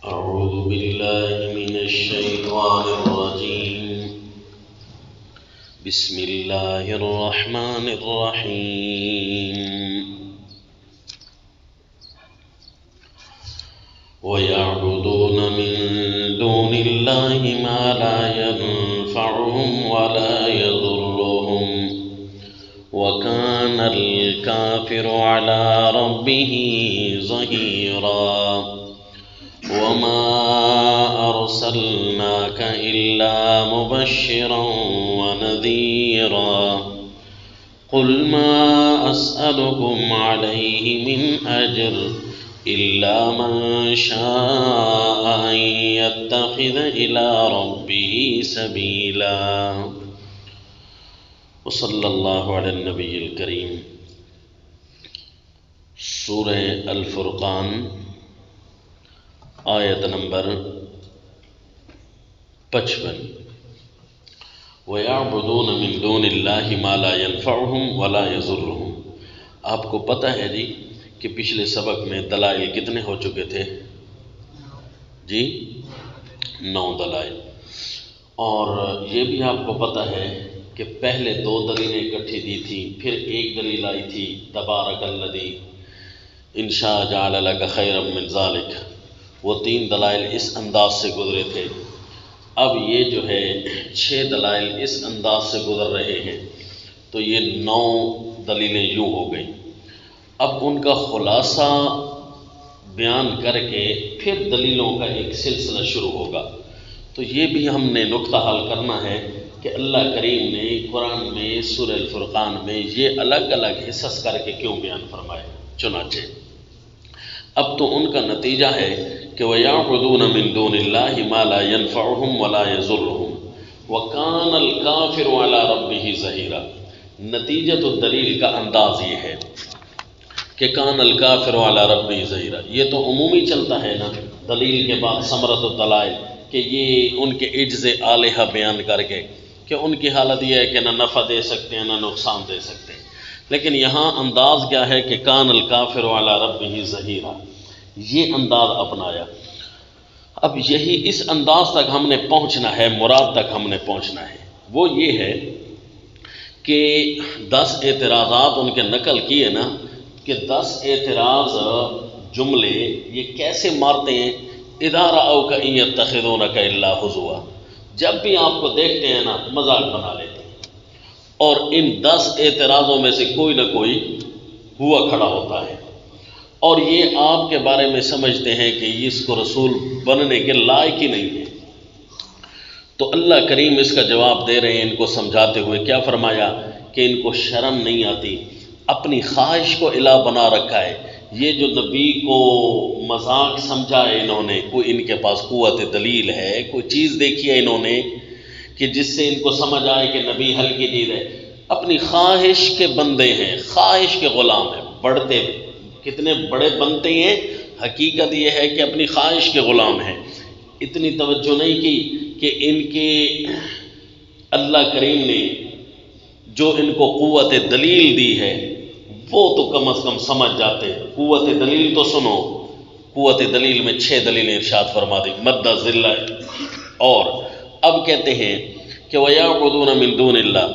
أعوذ بالله من الشيطان الرجيم. بسم الله الرحمن الرحيم. ويعبدون من دون الله ما لا ينفعهم ولا يضرهم وكان الكافر على ربه ظهيرا. وما أرسلناك إلا مبشرا ونذيرا. قل ما أسألكم عليه من أجر إلا من شاء أن يتخذ إلى ربه سبيلا. وصلی اللہ علی النبی الکریم. سورہ الفرقان آیت نمبر 55. وَيَعْبُدُونَ مِن دُونِ اللَّهِ مَا لَا يَنفَعُهُمْ وَلَا يَضُرُّهُمْ. آپ کو پتہ ہے جی کہ پچھلے سبق میں دلائل کتنے ہو چکے تھے جی؟ 9 دلائل. اور یہ بھی آپ کو پتہ ہے کہ پہلے 2 دلیلیں اکٹھی دی تھی، پھر ایک دلیل آئی تھی تبارک الذی ان شاء جعل لک خیرا من ذالک. وہ 3 دلائل اس انداز سے گزرے تھے. اب یہ جو ہے 6 دلائل اس انداز سے گزر رہے ہیں، تو یہ 9 دلیلیں یوں ہو گئیں. اب ان کا خلاصہ بیان کر کے پھر دلیلوں کا ایک سلسلہ شروع ہوگا. تو یہ بھی ہم نے نقطہ حل کرنا ہے کہ اللہ کریم نے قرآن میں سورہ الفرقان میں یہ الگ الگ حصص کر کے کیوں بیان فرمائے. چنانچہ اب تو ان کا نتیجہ ہے کہ وَيَعْبُدُونَ مِن دُونِ اللَّهِ مَا لَا يَنفَعُهُمْ وَلَا يَضُرُّهُمْ وَكَانَ الْكَافِرُ عَلَى رَبِّهِ ظَهِيرًا. نتیجۃ الدلیل کا انداز یہ ہے کہ کان الکافر علی ربہ ظہیرا. یہ تو عمومی چلتا ہے نا دلیل کے بعد ثمرۃ الدلائل، کہ یہ ان کے عجز الہہ بیان کر کے کہ ان کی حالت یہ ہے کہ نہ نفع دے سکتے ہیں نہ نقصان دے سکتے ہیں. لیکن یہاں انداز کیا ہے کہ کان الکافر علی ربہ ظہیرا، یہ انداز اپنایا. اب یہی اس انداز تک ہم نے پہنچنا ہے، مراد تک ہم نے پہنچنا ہے. وہ یہ ہے کہ 10 اعتراضات ان کے نقل کیے نا، کہ 10 اعتراض جملے یہ کیسے مارتے ہیں. اذا رأوک ان یتخذونک الا ہزوا، جب بھی آپ کو دیکھتے ہیں نا مذاق بنا لیتے ہیں. اور ان 10 اعتراضوں میں سے کوئی نہ کوئی ہوا کھڑا ہوتا ہے، اور یہ آپ کے بارے میں سمجھتے ہیں کہ اس کو رسول بننے کے لائق ہی نہیں ہے. تو اللہ کریم اس کا جواب دے رہے ہیں ان کو سمجھاتے ہوئے. کیا فرمایا کہ ان کو شرم نہیں آتی، اپنی خواہش کو الہ بنا رکھا ہے. یہ جو نبی کو مذاق سمجھا ہے انہوں نے، کوئی ان کے پاس قوت دلیل ہے، کوئی چیز دیکھی ہے انہوں نے کہ جس سے ان کو سمجھ آئے کہ نبی ہلکی چیز ہے. اپنی خواہش کے بندے ہیں، خواہش کے غلام ہیں. بڑھتے کتنے بڑے بنتے ہیں، حقیقت یہ ہے کہ اپنی خواہش کے غلام ہیں. اتنی توجہ نہیں کی کہ ان کے اللہ کریم نے جو ان کو قوت دلیل دی ہے وہ تو کم از کم سمجھ جاتے. قوت دلیل تو سنو، قوت دلیل میں 6 دلیلیں ارشاد فرما دی مد ذلہ. اور اب کہتے ہیں کہ وَيَعْبُدُونَ مِن دُونِ اللَّهِ،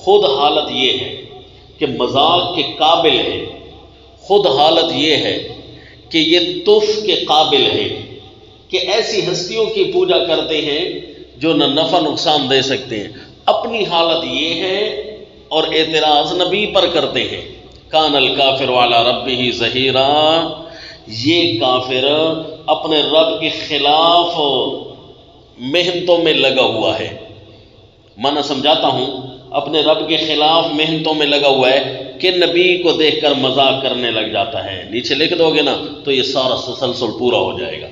خود حالت یہ ہے کہ مذاق کے قابل ہے، خود حالت یہ ہے کہ یہ تف کے قابل ہے کہ ایسی ہستیوں کی پوجا کرتے ہیں جو نہ نفع نقصان دے سکتے ہیں. اپنی حالت یہ ہے اور اعتراض نبی پر کرتے ہیں. کان الکافر علی ربہ ظہیرا، یہ کافر اپنے رب کے خلاف محنتوں میں لگا ہوا ہے. میں سمجھاتا ہوں، اپنے رب کے خلاف محنتوں میں لگا ہوا ہے کہ نبی کو دیکھ کر مذاق کرنے لگ جاتا ہے. نیچے لکھ دو گے نا تو یہ سارا تسلسل پورا ہو جائے گا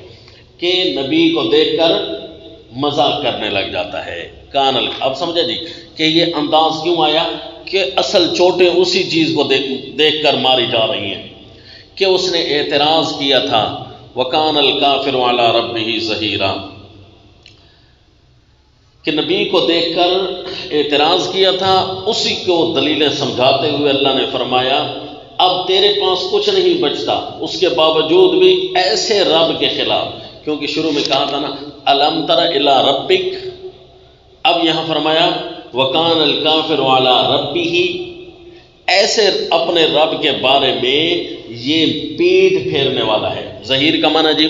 کہ نبی کو دیکھ کر مذاق کرنے لگ جاتا ہے. اب سمجھا جی کہ یہ انداز کیوں آیا کہ اصل چوٹیں اسی چیز کو دیکھ کر ماری جا رہی ہیں کہ اس نے اعتراض کیا تھا وَكَانَ الْكَافِرُ عَلَى رَبِّهِ ظَهِيرًا، کہ نبی کو دیکھ کر اعتراض کیا تھا. اسی کو دلیلیں سمجھاتے ہوئے اللہ نے فرمایا اب تیرے پاس کچھ نہیں بچتا، اس کے باوجود بھی ایسے رب کے خلاف کیونکہ شروع میں کہا تھا نا الم تر الی ربک، اب یہاں فرمایا وکان الکافر علی ربہ، ایسے اپنے رب کے بارے میں یہ پیٹھ پھیرنے والا ہے. ظہیر کا معنی جی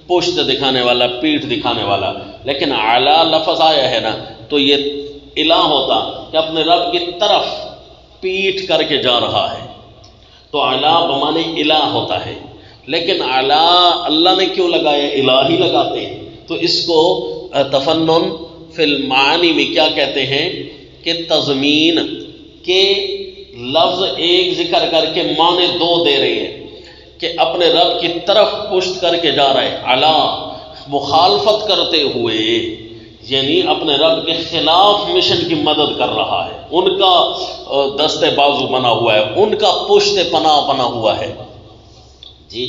پشت دکھانے والا، پیٹھ دکھانے والا، لیکن اعلی لفظ آیا ہے نا تو یہ الہ ہوتا کہ اپنے رب کی طرف پیٹھ کر کے جا رہا ہے، تو اعلی بمانے الہ ہوتا ہے. لیکن اعلی اللہ نے کیوں لگایا؟ الہی لگاتے ہیں. تو اس کو تفنن فی المعانی میں کیا کہتے ہیں کہ تضمین کے لفظ ایک ذکر کر کے معنی دو دے رہے ہیں کہ اپنے رب کی طرف پشت کر کے جا رہا ہے، اعلیٰ مخالفت کرتے ہوئے، یعنی اپنے رب کے خلاف مشن کی مدد کر رہا ہے، ان کا دستے بازو بنا ہوا ہے، ان کا پشت پناہ بنا ہوا ہے جی.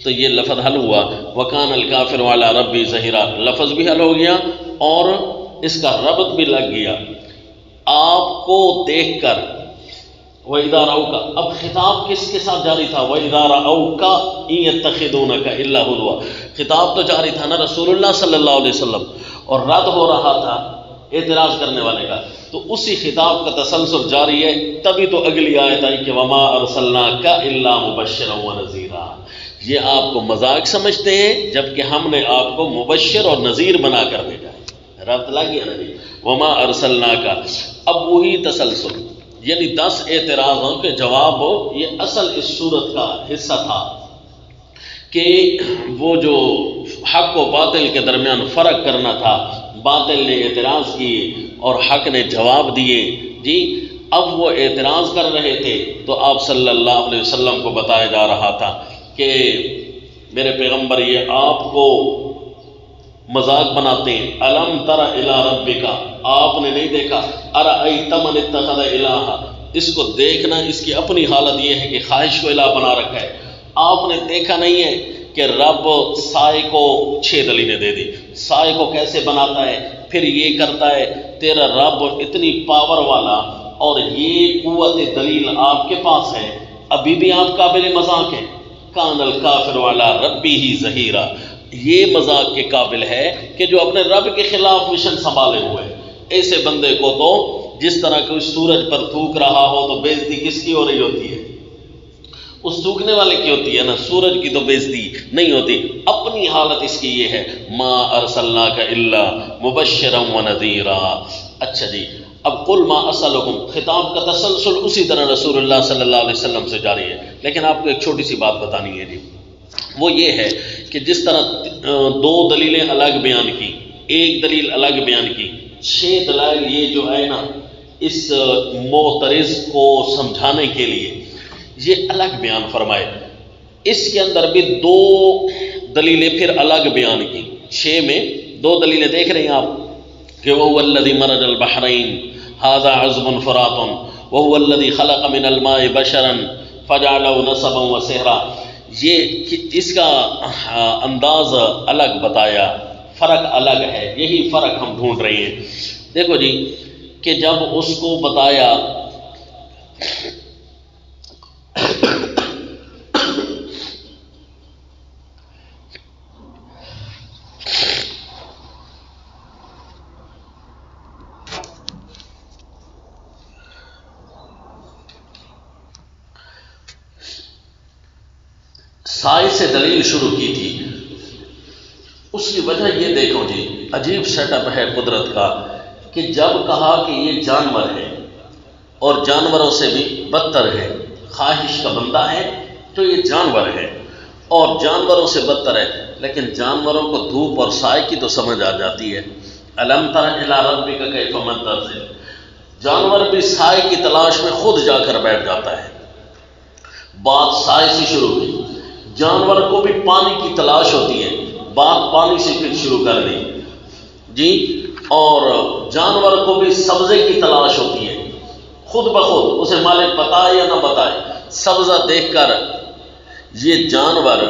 تو یہ لفظ حل ہوا وکان الکافر علی ربی ظہیرا، لفظ بھی حل ہو گیا اور اس کا ربط بھی لگ گیا. آپ کو دیکھ کر وَإِذَا رَأَوْكَ، اب خطاب کس کے ساتھ جاری تھا؟ وَإِذَا رَأَوْكَ إِن يَتَّخِذُونَكَ إِلَّا هُزُوًا، خطاب تو جاری تھا نا رسول اللہ صلی اللہ علیہ وسلم، اور رد ہو رہا تھا اعتراض کرنے والے کا، تو اسی خطاب کا تسلسل جاری ہے. تبھی تو اگلی آیت آئی کہ وَمَا أَرْسَلْنَاكَ إِلَّا مُبَشِّرًا وَنَذِيرًا. یہ آپ کو مذاق سمجھتے ہیں جبکہ ہم نے آپ کو مبشر اور نذیر بنا کر بھیجا ہے. ربط لگ گیا نا جی. وَمَا أَرْسَلْنَاكَ، اب وہی تسلسل، یعنی 10 اعتراضوں کے جواب ہو. یہ اصل اس صورت کا حصہ تھا کہ وہ جو حق و باطل کے درمیان فرق کرنا تھا، باطل نے اعتراض کیے اور حق نے جواب دیے جی. اب وہ اعتراض کر رہے تھے تو آپ صلی اللہ علیہ وسلم کو بتایا جا رہا تھا کہ میرے پیغمبر یہ آپ کو مذاق بناتے ہیں. الم تر الی ربک، آپ نے نہیں دیکھا؟ ارأیت من اتخذ الہ، اس کو دیکھنا، اس کی اپنی حالت یہ ہے کہ خواہش کو الہ بنا رکھا ہے. آپ نے دیکھا نہیں ہے کہ رب سائے کو 6 دلیلیں دے دی، سائے کو کیسے بناتا ہے، پھر یہ کرتا ہے. تیرا رب اتنی پاور والا اور یہ قوت دلیل آپ کے پاس ہے، ابھی بھی آپ قابل مذاق ہیں. کان الکافر علی ربہ ظہیرا، یہ مذاق کے قابل ہے کہ جو اپنے رب کے خلاف مشن سنبھالے ہوئے. ایسے بندے کو تو جس طرح کوئی سورج پر تھوک رہا ہو تو بے عزتی کس کی ہو رہی ہوتی ہے؟ اس تھوکنے والے کی ہوتی ہے نا، سورج کی تو بے عزتی نہیں ہوتی. اپنی حالت اس کی یہ ہے ما ارسلناک الا مبشرا ونذیرا. اچھا جی، اب قل ما اسألکم، خطاب کا تسلسل اسی طرح رسول اللہ صلی اللہ علیہ وسلم سے جاری ہے. لیکن آپ کو ایک چھوٹی سی بات بتانی ہے جی، وہ یہ ہے کہ جس طرح 2 دلیلیں الگ بیان کی، ایک دلیل الگ بیان کی، 6 دلائل یہ جو ہے نا اس معترض کو سمجھانے کے لیے یہ الگ بیان فرمائے. اس کے اندر بھی 2 دلیلیں پھر الگ بیان کی. 6 میں 2 دلیلیں دیکھ رہے ہیں آپ کہ وَهُوَ الَّذِي مَرَجَ الْبَحْرَيْنِ هَذَا عَذْبٌ فُرَاتٌ وَهُوَ الَّذِي خَلَقَ مِنَ الْمَاءِ بَشَرًا فَجَعَلَهُ نَسَبًا وَسِحْرًا. یہ اس کا انداز الگ بتایا، فرق الگ ہے. یہی فرق ہم ڈھونڈ رہے ہیں. دیکھو جی کہ جب اس کو بتایا سائے سے دلیل شروع کی تھی، اس کی وجہ یہ دیکھو جی، عجیب سیٹ اپ ہے قدرت کا کہ جب کہا کہ یہ جانور ہے اور جانوروں سے بھی بدتر ہے، خواہش کا بندہ ہے تو یہ جانور ہے اور جانوروں سے بدتر ہے، لیکن جانوروں کو دھوپ اور سائے کی تو سمجھ آ جاتی ہے. الم تر الی ربک کیف مد، جانور بھی سائے کی تلاش میں خود جا کر بیٹھ جاتا ہے. بات سائے سے شروع کی، جانور کو بھی پانی کی تلاش ہوتی ہے، بات پانی سے پھر شروع کر دی جی. اور جانور کو بھی سبزے کی تلاش ہوتی ہے، خود بخود اسے مالک بتائے یا نہ بتائے، سبزہ دیکھ کر یہ جانور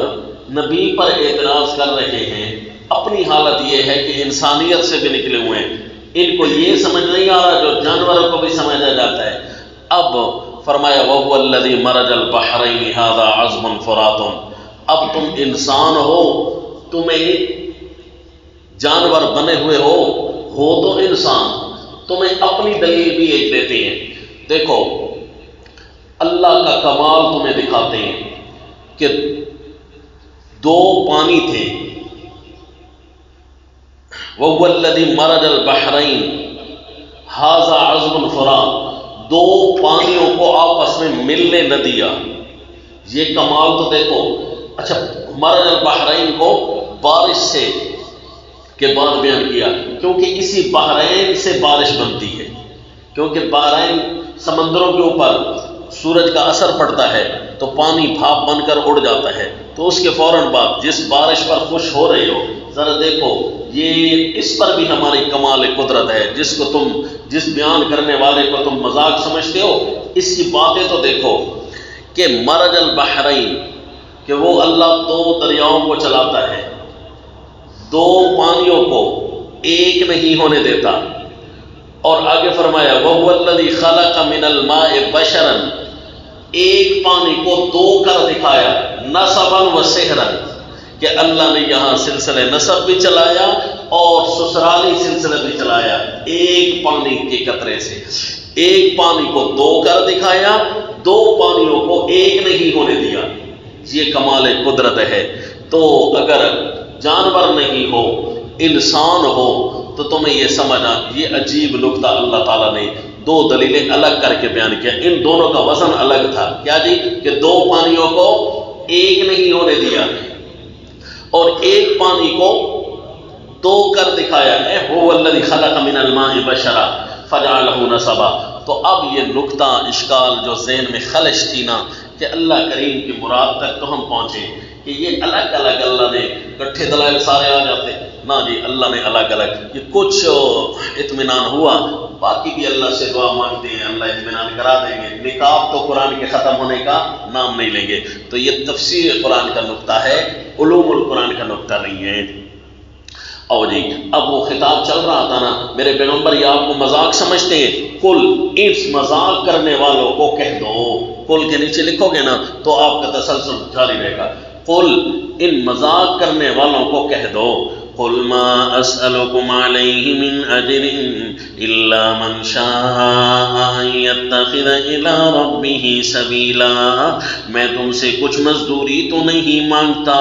نبی پر اعتراض کر رہے ہیں. اپنی حالت یہ ہے کہ انسانیت سے بھی نکلے ہوئے ہیں، ان کو یہ سمجھ نہیں آ رہا جو جانوروں کو بھی سمجھا جاتا ہے. اب فرمایا وَهُوَ الَّذِي مَرَجَ الْبَحْرَيْنِ هَذَا عَذْبٌ فُرَاتٌ، اب تم انسان ہو تمہیں جانور بنے ہوئے ہو تو انسان، تمہیں اپنی دلیل بھی ایک دیتے ہیں. دیکھو اللہ کا کمال تمہیں دکھاتے ہیں کہ دو پانی تھے. وَهُوَ الَّذِي مَرَجَ الْبَحْرَيْنِ هَذَا عَذْبٌ فُرَاتٌ، دو پانیوں کو آپس میں ملنے نہ دیا. یہ کمال تو دیکھو. اچھا مرج البحرین کو بارش سے کے بعد بیان کیا، کیونکہ اسی بحرین سے بارش بنتی ہے، کیونکہ بحرین سمندروں کے اوپر سورج کا اثر پڑتا ہے تو پانی بھاپ بن کر اڑ جاتا ہے. تو اس کے فوراً بعد جس بارش پر خوش ہو رہے ہو، ذرا دیکھو یہ اس پر بھی ہماری کمال قدرت ہے. جس بیان کرنے والے کو تم مذاق سمجھتے ہو، اس کی باتیں تو دیکھو کہ مرج البحرین، کہ وہ اللہ دو دریاؤں کو چلاتا ہے، دو پانیوں کو ایک نہیں ہونے دیتا. اور آگے فرمایا وَهُوَ الَّذِي خَلَقَ مِنَ الْمَاءِ بَشَرًا، ایک پانی کو دو کر دکھایا، نَسَبًا وَسِحْرًا، کہ اللہ نے یہاں سلسلہ نسب بھی چلایا اور سسرالی سلسلہ بھی چلایا ایک پانی کے قطرے سے. ایک پانی کو دو کر دکھایا، دو پانیوں کو ایک نہیں ہونے دیا. یہ کمال قدرت ہے. تو اگر جانور نہیں ہو، انسان ہو، تو تمہیں یہ سمجھنا یہ عجیب نکتہ اللہ تعالیٰ نے دو دلیلیں الگ کر کے بیان کیا. ان دونوں کا وزن الگ تھا. کیا جی؟ کہ دو پانیوں کو ایک نہیں ہونے دیا اور ایک پانی کو دو کر دکھایا ہے. هو الذی خلق من الماء بشرا فجعله نسبا. تو اب یہ نکتہ اشکال جو ذہن میں خلش تھی نا کہ اللہ کریم کی مراد تک تو ہم پہنچے کہ یہ الگ الگ اللہ نے کٹھے دلائل سارے آ جاتے. نہ جی، اللہ نے الگ الگ. یہ کچھ اطمینان ہوا، باقی بھی اللہ سے دعا مانگتے ہیں، اللہ اطمینان کرا دیں گے. نکاح تو قرآن کے ختم ہونے کا نام نہیں لیں گے. تو یہ تفسیر قرآن کا نکتہ ہے، علوم القرآن کا نکتہ نہیں ہے. اور جی اب وہ خطاب چل رہا تھا نا، میرے پیغمبر یہ آپ کو مذاق سمجھتے ہیں، کل اس مذاق کرنے والوں کو کہہ دو. کل کے نیچے لکھو گے نا تو آپ کا تسلسل جاری رہے گا. قل، ان مذاق کرنے والوں کو کہہ دو، قل ما اسألكم علیہ من اجر الا من شاء ان يتخذ الى ربه سبیلا. میں تم سے کچھ مزدوری تو نہیں مانگتا.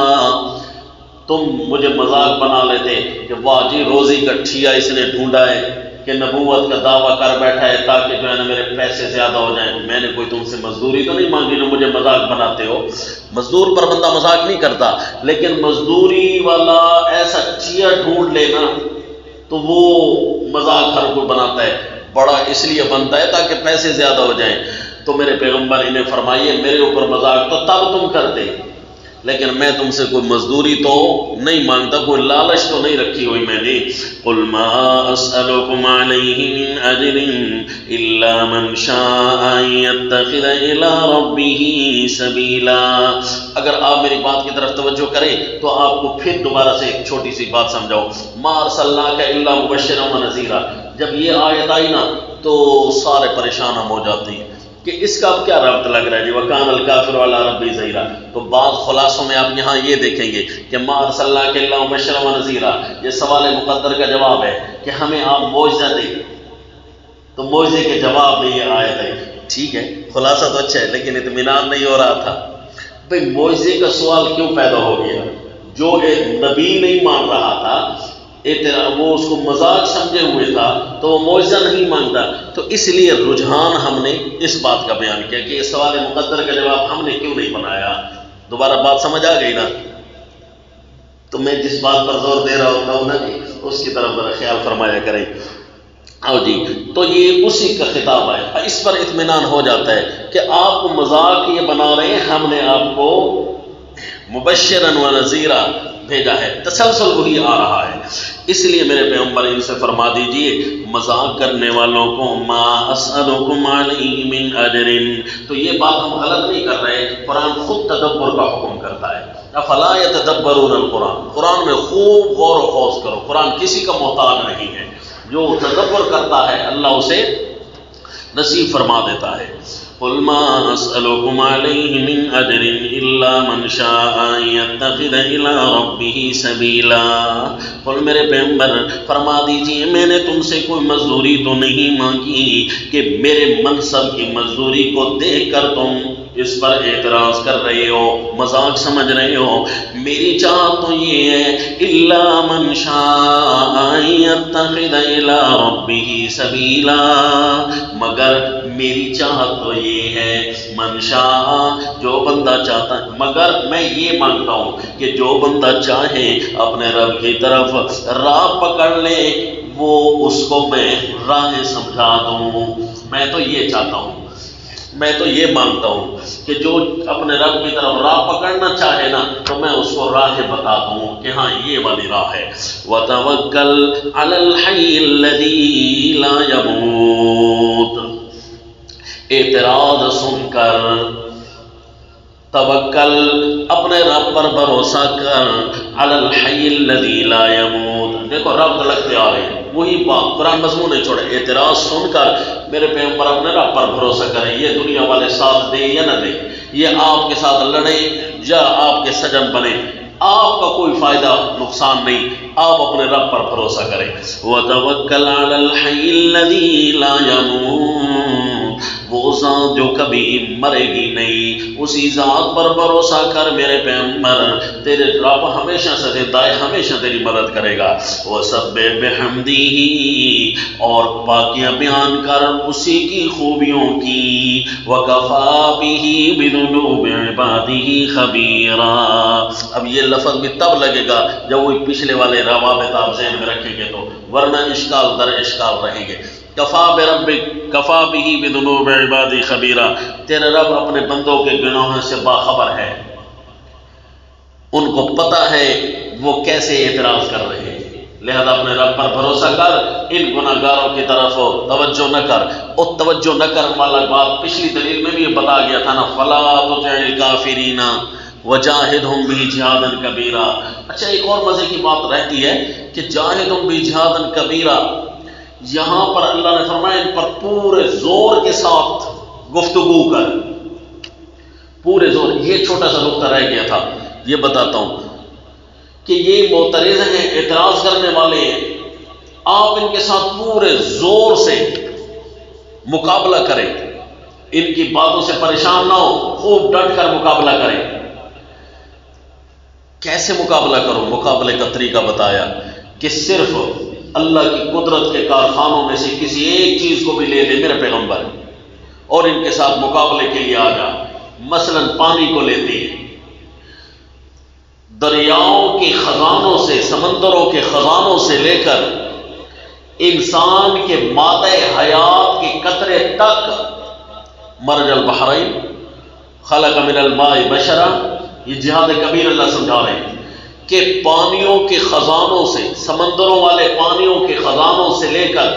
تم مجھے مذاق بنا لیتے کہ واہ جی روزی کا ٹھیا اس نے ڈھونڈا ہے کہ نبوت کا دعویٰ کر بیٹھا ہے تاکہ جو ہے نا میرے پیسے زیادہ ہو جائیں. میں نے کوئی تم سے مزدوری تو نہیں مانگی جو مجھے مذاق بناتے ہو. مزدور پر بندہ مذاق نہیں کرتا، لیکن مزدوری والا ایسا چیا ڈھونڈ لینا تو وہ مذاق ہر کوئی بناتا ہے. بڑا اس لیے بنتا ہے تاکہ پیسے زیادہ ہو جائیں. تو میرے پیغمبر انہیں فرمائیے میرے اوپر مذاق تو تب تم کرتے، لیکن میں تم سے کوئی مزدوری تو نہیں مانگتا، کوئی لالچ تو نہیں رکھی ہوئی میں نے. قل ما اسألكم علیہ من اجر الا من شاء ان يتخذ الى ربه سبیلا. اگر آپ میری بات کی طرف توجہ کریں تو آپ کو پھر دوبارہ سے ایک چھوٹی سی بات سمجھاؤ. ما ارسلناک الا مبشرا ونذیرا. جب یہ آیت آئی نا تو سارے پریشان ہم ہو جاتے ہیں کہ اس کا اب کیا ربط لگ رہا ہے جی وَكَانَ الْكَافِرُ عَلَىٰ رَبِّهِ ظَهِيرًا. تو بعض خلاصوں میں آپ یہاں یہ دیکھیں گے کہ مَا أَرْسَلْنَاكَ إِلَّا مُبَشِّرًا وَنَذِيرًا. یہ سوال مقدر کا جواب ہے کہ ہمیں آپ معجزہ دیں، تو معجزے کے جواب میں یہ آیت ہے. ٹھیک ہے، خلاصہ تو اچھا ہے لیکن اطمینان نہیں ہو رہا تھا. بھئی معجزے کا سوال کیوں پیدا ہو گیا؟ جو ایک نبی نہیں مان رہا تھا، وہ اس کو مذاق سمجھے ہوئے تھا تو وہ معجزہ نہیں مانگتا. تو اس لیے رجحان ہم نے اس بات کا بیان کیا کہ اس سوال مقدر کا جواب ہم نے کیوں نہیں بنایا. دوبارہ بات سمجھ آ گئی نا؟ تو میں جس بات پر زور دے رہا ہوتا ہوں نا جی اس کی طرف ذرا خیال فرمایا کریں. آؤ جی، تو یہ اسی کا خطاب ہے. اس پر اطمینان ہو جاتا ہے کہ آپ کو مذاق یہ بنا رہے ہیں، ہم نے آپ کو مبشرن و نذیرا بھیجا ہے. تسلسل وہی آ رہا ہے. اس لیے میرے پیغمبر ان سے فرما دیجئے مذاق کرنے والوں کو ما اسألکم علیہ من اجر. تو یہ بات ہم غلط نہیں کر رہے، قرآن خود تدبر کا حکم کرتا ہے. افلا یتدبرون القرآن. قرآن میں خوب غور و خوض کرو. قرآن کسی کا محتاج نہیں ہے، جو تدبر کرتا ہے اللہ اسے نصیب فرما دیتا ہے. قل ما اسألكم علیہ من اجر الا من شاء ان یتخذ الی ربہ سبیلا۔ قل میرے پیغمبر فرما دیجئے میں نے تم سے کوئی مزدوری تو نہیں مانگی کہ میرے منصب کی مزدوری کو دیکھ کر تم اس پر اعتراض کر رہے ہو، مذاق سمجھ رہے ہو۔ میری چاہت تو یہ ہے الا من شاء یتخذ الی ربہ سبیلا، مگر میری چاہت تو یہ ہے من شاء، جو بندہ چاہتا ہے، مگر میں یہ مانگتا ہوں کہ جو بندہ چاہے اپنے رب کی طرف راہ پکڑ لے، وہ اس کو میں راہ سمجھا دوں۔ میں تو یہ چاہتا ہوں، میں تو یہ مانگتا ہوں کہ جو اپنے رب کی طرف راہ پکڑنا چاہے نا تو میں اس کو راہ بتا دوں کہ ہاں یہ والی راہ ہے۔ وَتَوَكَّلْ عَلَى الْحَيِّ الَّذِي لَا يَمُوتُ، اعتراض سن کر توکل، اپنے رب پر بھروسہ کر، علی الحی الذی لا یموت، دیکھو رب لگتے آ رہے ہیں، وہی بات قرآن مضمون نہیں چھوڑے، اعتراض سن کر میرے پیغمبر اپنے رب پر بھروسہ کریں، یہ دنیا والے ساتھ دیں یا نہ دیں، یہ آپ کے ساتھ لڑیں یا آپ کے سجن بنے، آپ کا کوئی فائدہ نقصان نہیں، آپ اپنے رب پر بھروسہ کریں۔ وَتَوَكَّلْ عَلَى الْحَيِّ الَّذِي لَا يَمُوتُ، وہ ذات جو کبھی مرے گی نہیں، اسی ذات پر بھروسہ کر میرے پیغمبر، تیرے رب ہمیشہ سے زندہ ہے، ہمیشہ تیری مدد کرے گا۔ وَسَبِّحْ بِحَمْدِهِ، اور پاکیاں بیان کر اسی کی خوبیوں کی، وَكَفَى بِهِ بِذُنُوبِ عِبَادِهِ خَبِيرًا۔ اب یہ لفظ بھی تب لگے گا جب وہ پچھلے والے روابط آپ ذہن میں رکھیں گے تو، ورنہ اشکال در اشکال رہیں گے۔ کفا بربک کفا بہ بذنوب عبادی خبیرا، تیرے رب اپنے بندوں کے گناہوں سے باخبر ہے، ان کو پتہ ہے وہ کیسے اعتراض کر رہے ہیں، لہذا اپنے رب پر بھروسہ کر، ان گناہ گاروں کی طرف توجہ نہ کر۔ اور توجہ نہ کر والا بات پچھلی دلیل میں بھی یہ بتا گیا تھا نا، فلا تطع الکافرین وجاہدہم بہ جہادا کبیرا۔ اچھا ایک اور مزے کی بات رہتی ہے کہ جاہدہم بہ جہادا کبیرا، یہاں پر اللہ نے فرمایا ان پر پورے زور کے ساتھ گفتگو کر، پورے زور۔ یہ چھوٹا سا نقطہ رہ گیا تھا، یہ بتاتا ہوں کہ یہ معترض ہیں، اعتراض کرنے والے ہیں، آپ ان کے ساتھ پورے زور سے مقابلہ کریں، ان کی باتوں سے پریشان نہ ہو، خوب ڈٹ کر مقابلہ کریں۔ کیسے مقابلہ کرو؟ مقابلے کا طریقہ بتایا کہ صرف اللہ کی قدرت کے کارخانوں میں سے کسی ایک چیز کو بھی لے لے میرے پیغمبر اور ان کے ساتھ مقابلے کے لیے آ جا۔ مثلا پانی کو لیتے ہیں، دریاؤں کے خزانوں سے، سمندروں کے خزانوں سے لے کر انسان کے مادہ حیات کے قطرے تک، مرج البحرین خلق من الماء بشرا، یہ جہاد کبیر اللہ سمجھا رہے ہیں کہ پانیوں کے خزانوں سے، سمندروں والے پانیوں کے خزانوں سے لے کر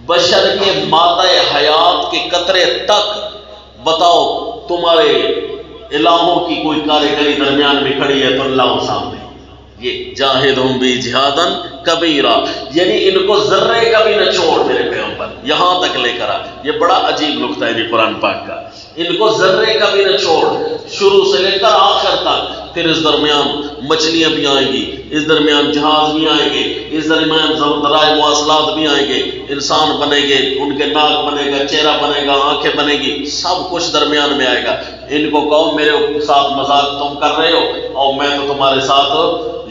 بشر کے مادہ حیات کے قطرے تک، بتاؤ تمہارے الہوں کی کوئی کاریگری درمیان میں کھڑی ہے تو اللہ وہ سامنے۔ یہ جاہدہم بہ جہادا کبیرا، یعنی ان کو ذرے کا بھی نہ چھوڑ میرے پیغمبر، یہاں تک لے کر آ۔ یہ بڑا عجیب نقطہ ہے جی قرآن پاک کا، ان کو ذرے کا بھی نہ چھوڑ، شروع سے لے کر آخر تک۔ پھر اس درمیان مچھلیاں بھی آئیں گی، اس درمیان جہاز بھی آئیں گے، اس درمیان ذرائع مواصلات بھی آئیں گے، انسان بنے گے، ان کے ناک بنے گا، چہرہ بنے گا، آنکھیں بنے گی، سب کچھ درمیان میں آئے گا۔ ان کو کہو میرے ساتھ مذاق تم کر رہے ہو اور میں تو تمہارے ساتھ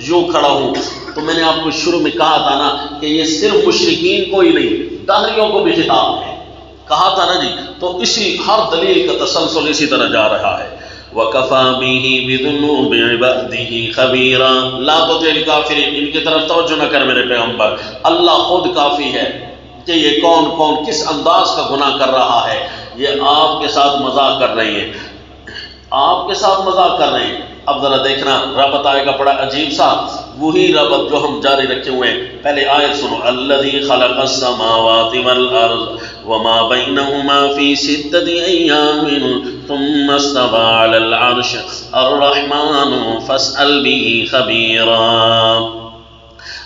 یوں کھڑا ہوں۔ تو میں نے آپ کو شروع میں کہا تھا نا کہ یہ صرف مشرکین کو ہی نہیں، دہریوں کو بھی خطاب ہے، کہا تھا نا جی۔ تو اسی ہر دلیل کا تسلسل اسی طرح جا رہا ہے۔ وَكَفَى بِهِ بِذُنُوبِ عِبَادِهِ خَبِيرًا، لا تُطِعِ الْكَافِرِينَ، ان کی طرف توجہ نہ کر میرے پیغمبر، اللہ خود کافی ہے کہ یہ کون کون کس انداز کا گناہ کر رہا ہے۔ یہ آپ کے ساتھ مذاق کر رہے ہیں، آپ کے ساتھ مذاق کر رہے ہیں۔ اب ذرا دیکھنا ربط آئے گا بڑا عجیب سا، وہی ربط جو ہم جاری رکھے ہوئے ہیں۔ پہلے آیت سنو، الذی خلق السماوات والارض وما بینہما فی ستۃ ایام ثم استوى علی العرش الرحمن فاسأل به خبیرا۔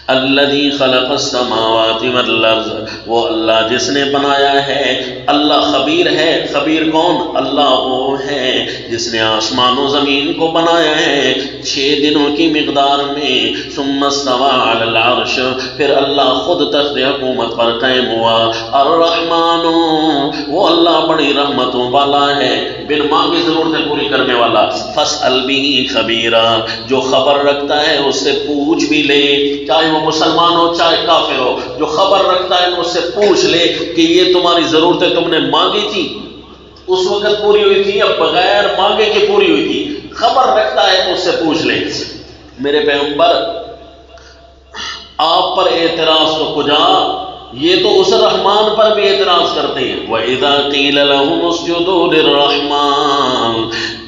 الذی خلق السماوات والارض، وہ اللہ جس نے بنایا ہے، اللہ خبیر ہے۔ خبیر کون؟ اللہ وہ ہے جس نے آسمان و زمین کو بنایا ہے 6 دنوں کی مقدار میں۔ ثم استوى علی العرش، پھر اللہ خود تخت حکومت پر قائم ہوا۔ الرحمن، وہ اللہ بڑی رحمتوں والا ہے، بن مانگی ضرورتیں پوری کرنے والا۔ فاسأل به خبیرا، جو خبر رکھتا ہے اس سے پوچھ بھی لے، چاہے وہ مسلمان ہو چاہے کافر ہو، جو خبر رکھتا ہے اس سے پوچھ لے کہ یہ تمہاری ضرورتیں تم نے مانگی تھی اس وقت پوری ہوئی تھی یا بغیر مانگے کے پوری ہوئی تھی؟ خبر رکھتا ہے تو اس سے پوچھ لے۔ میرے پیغمبر آپ پر اعتراض تو کجا، یہ تو اس رحمان پر بھی اعتراض کرتے ہیں۔ وَإِذَا قِيلَ لَهُمُ اسْجُدُوا لِلرَّحْمَنِ،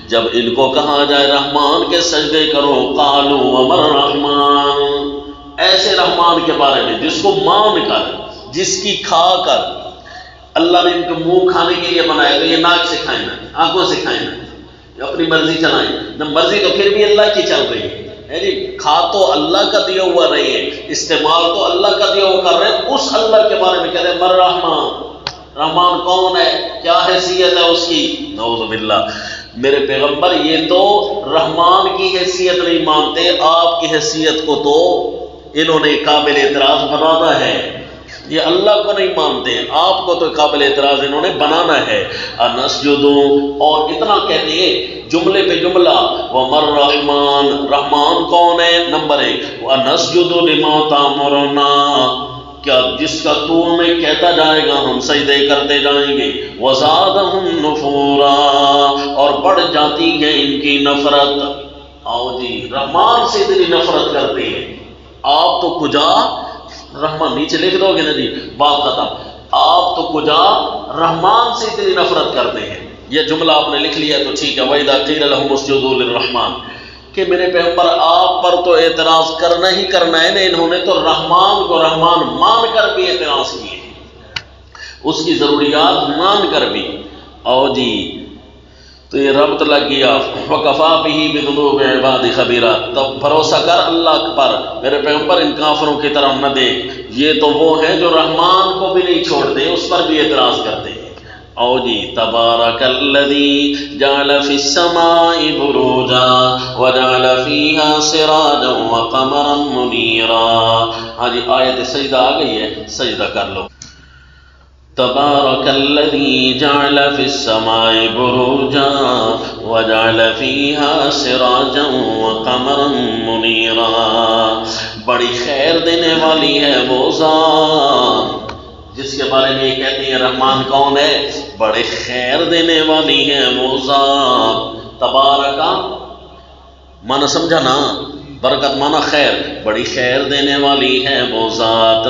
جب ان کو کہا جائے رحمان کے سجدے کرو، قَالُوا وَمَا الرَّحْمَنُ، ایسے رحمان کے بارے میں جس کو مان کر، جس کی کھا کر اللہ نے ان کو منہ کھانے کے لیے بنایا، تو یہ ناک سے کھائیں نا، آنکھوں سے کھائیں نا، اپنی مرضی چلائیں نہ، مرضی تو پھر بھی اللہ کی چل رہی ہے جی۔ کھا تو اللہ کا دیا ہوا رہے ہیں، استعمال تو اللہ کا دیا ہوا کر رہے ہیں، اس اللہ کے بارے میں کہہ رہے ہیں مر رحمان۔ رحمان کون ہے؟ کیا حیثیت ہے اس کی؟ نعوذ باللہ۔ میرے پیغمبر یہ تو رحمان کی حیثیت نہیں مانتے، آپ کی حیثیت کو تو انہوں نے قابل اعتراض بنانا ہے، یہ اللہ کو نہیں مانتے، آپ کو تو قابل اعتراض انہوں نے بنانا ہے۔ انسجدوا، اور اتنا کہتے ہیں جملے پہ جملہ، وَمَا الرَّحْمَنُ، رحمان کون ہے؟ نمبر 1، وَنَسْجُدُ لِمَا تَأْمُرُنَا، کیا جس کا تو ہمیں کہتا جائے گا ہم سجدے کرتے جائیں گے۔ وَزَادَهُمْ نُفُورًا، اور بڑھ جاتی ہے ان کی نفرت۔ آؤ جی، رحمان سے اتنی نفرت کرتے ہیں آپ تو کجا، رحمان نیچے لکھ دو گے نا جی، بات ختم۔ آپ تو کجا رحمان سے اتنی نفرت کرتے ہیں، یہ جملہ آپ نے لکھ لیا تو ٹھیک ہے۔ وَإِذَا قِيلَ لَهُمُ اسْجُدُوا لِلرَّحْمَنِ، کہ میرے پیغمبر آپ پر تو اعتراض کرنا ہی کرنا ہے نا، انہوں نے تو رحمان کو رحمان مان کر بھی اعتراض کیے، اس کی ضروریات مان کر بھی۔ آؤ جی، تو یہ ربط لگ گیا۔ وَكَفَى بِهِ بِذُنُوبِ عِبَادِهِ خَبِيرًا، تو بھروسہ کر اللہ پر، میرے پیغمبر ان کافروں کی طرف نہ دیکھ، یہ تو وہ ہیں جو رحمان کو بھی نہیں چھوڑتے، اس پر بھی اعتراض کرتے ہیں۔ او جی، تبارک الذی جعل فی السماء بروجا وجعل فیہا سراجا وقمرا منیرا۔ ہاں جی، آیت سجدہ آ گئی ہے، سجدہ کر لو۔ تبارک الذی جعل فی السماء بروجا وجعل فیہا سراجا وقمرا منیرا، بڑی خیر دینے والی ہے وہ ذات جس کے بارے میں یہ کہتے ہیں رحمان کون ہے؟ بڑے خیر دینے والی ہے وہ ذات۔ تبارکا مانا سمجھا نا، برکت مانا خیر، بڑی خیر دینے والی ہے وہ ذات۔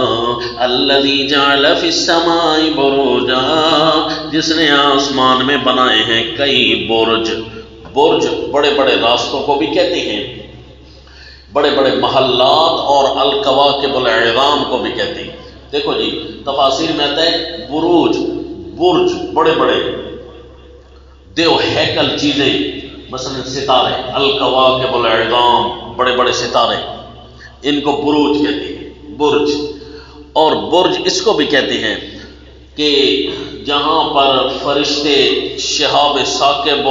الذی جعل فی السماء بروجا، جس نے آسمان میں بنائے ہیں کئی برج۔ برج بڑے بڑے راستوں کو بھی کہتے ہیں، بڑے بڑے محلات اور الکواکب العظام کو بھی کہتے ہیں۔ دیکھو جی، تفاسیر میں آتا ہے بروج، برج بڑے بڑے دیو ہیکل چیزیں، مثلا ستارے، الکواکب العظام بڑے بڑے ستارے، ان کو بروج کہتے ہیں، برج۔ اور برج اس کو بھی کہتے ہیں کہ جہاں پر فرشتے شہاب ثاقب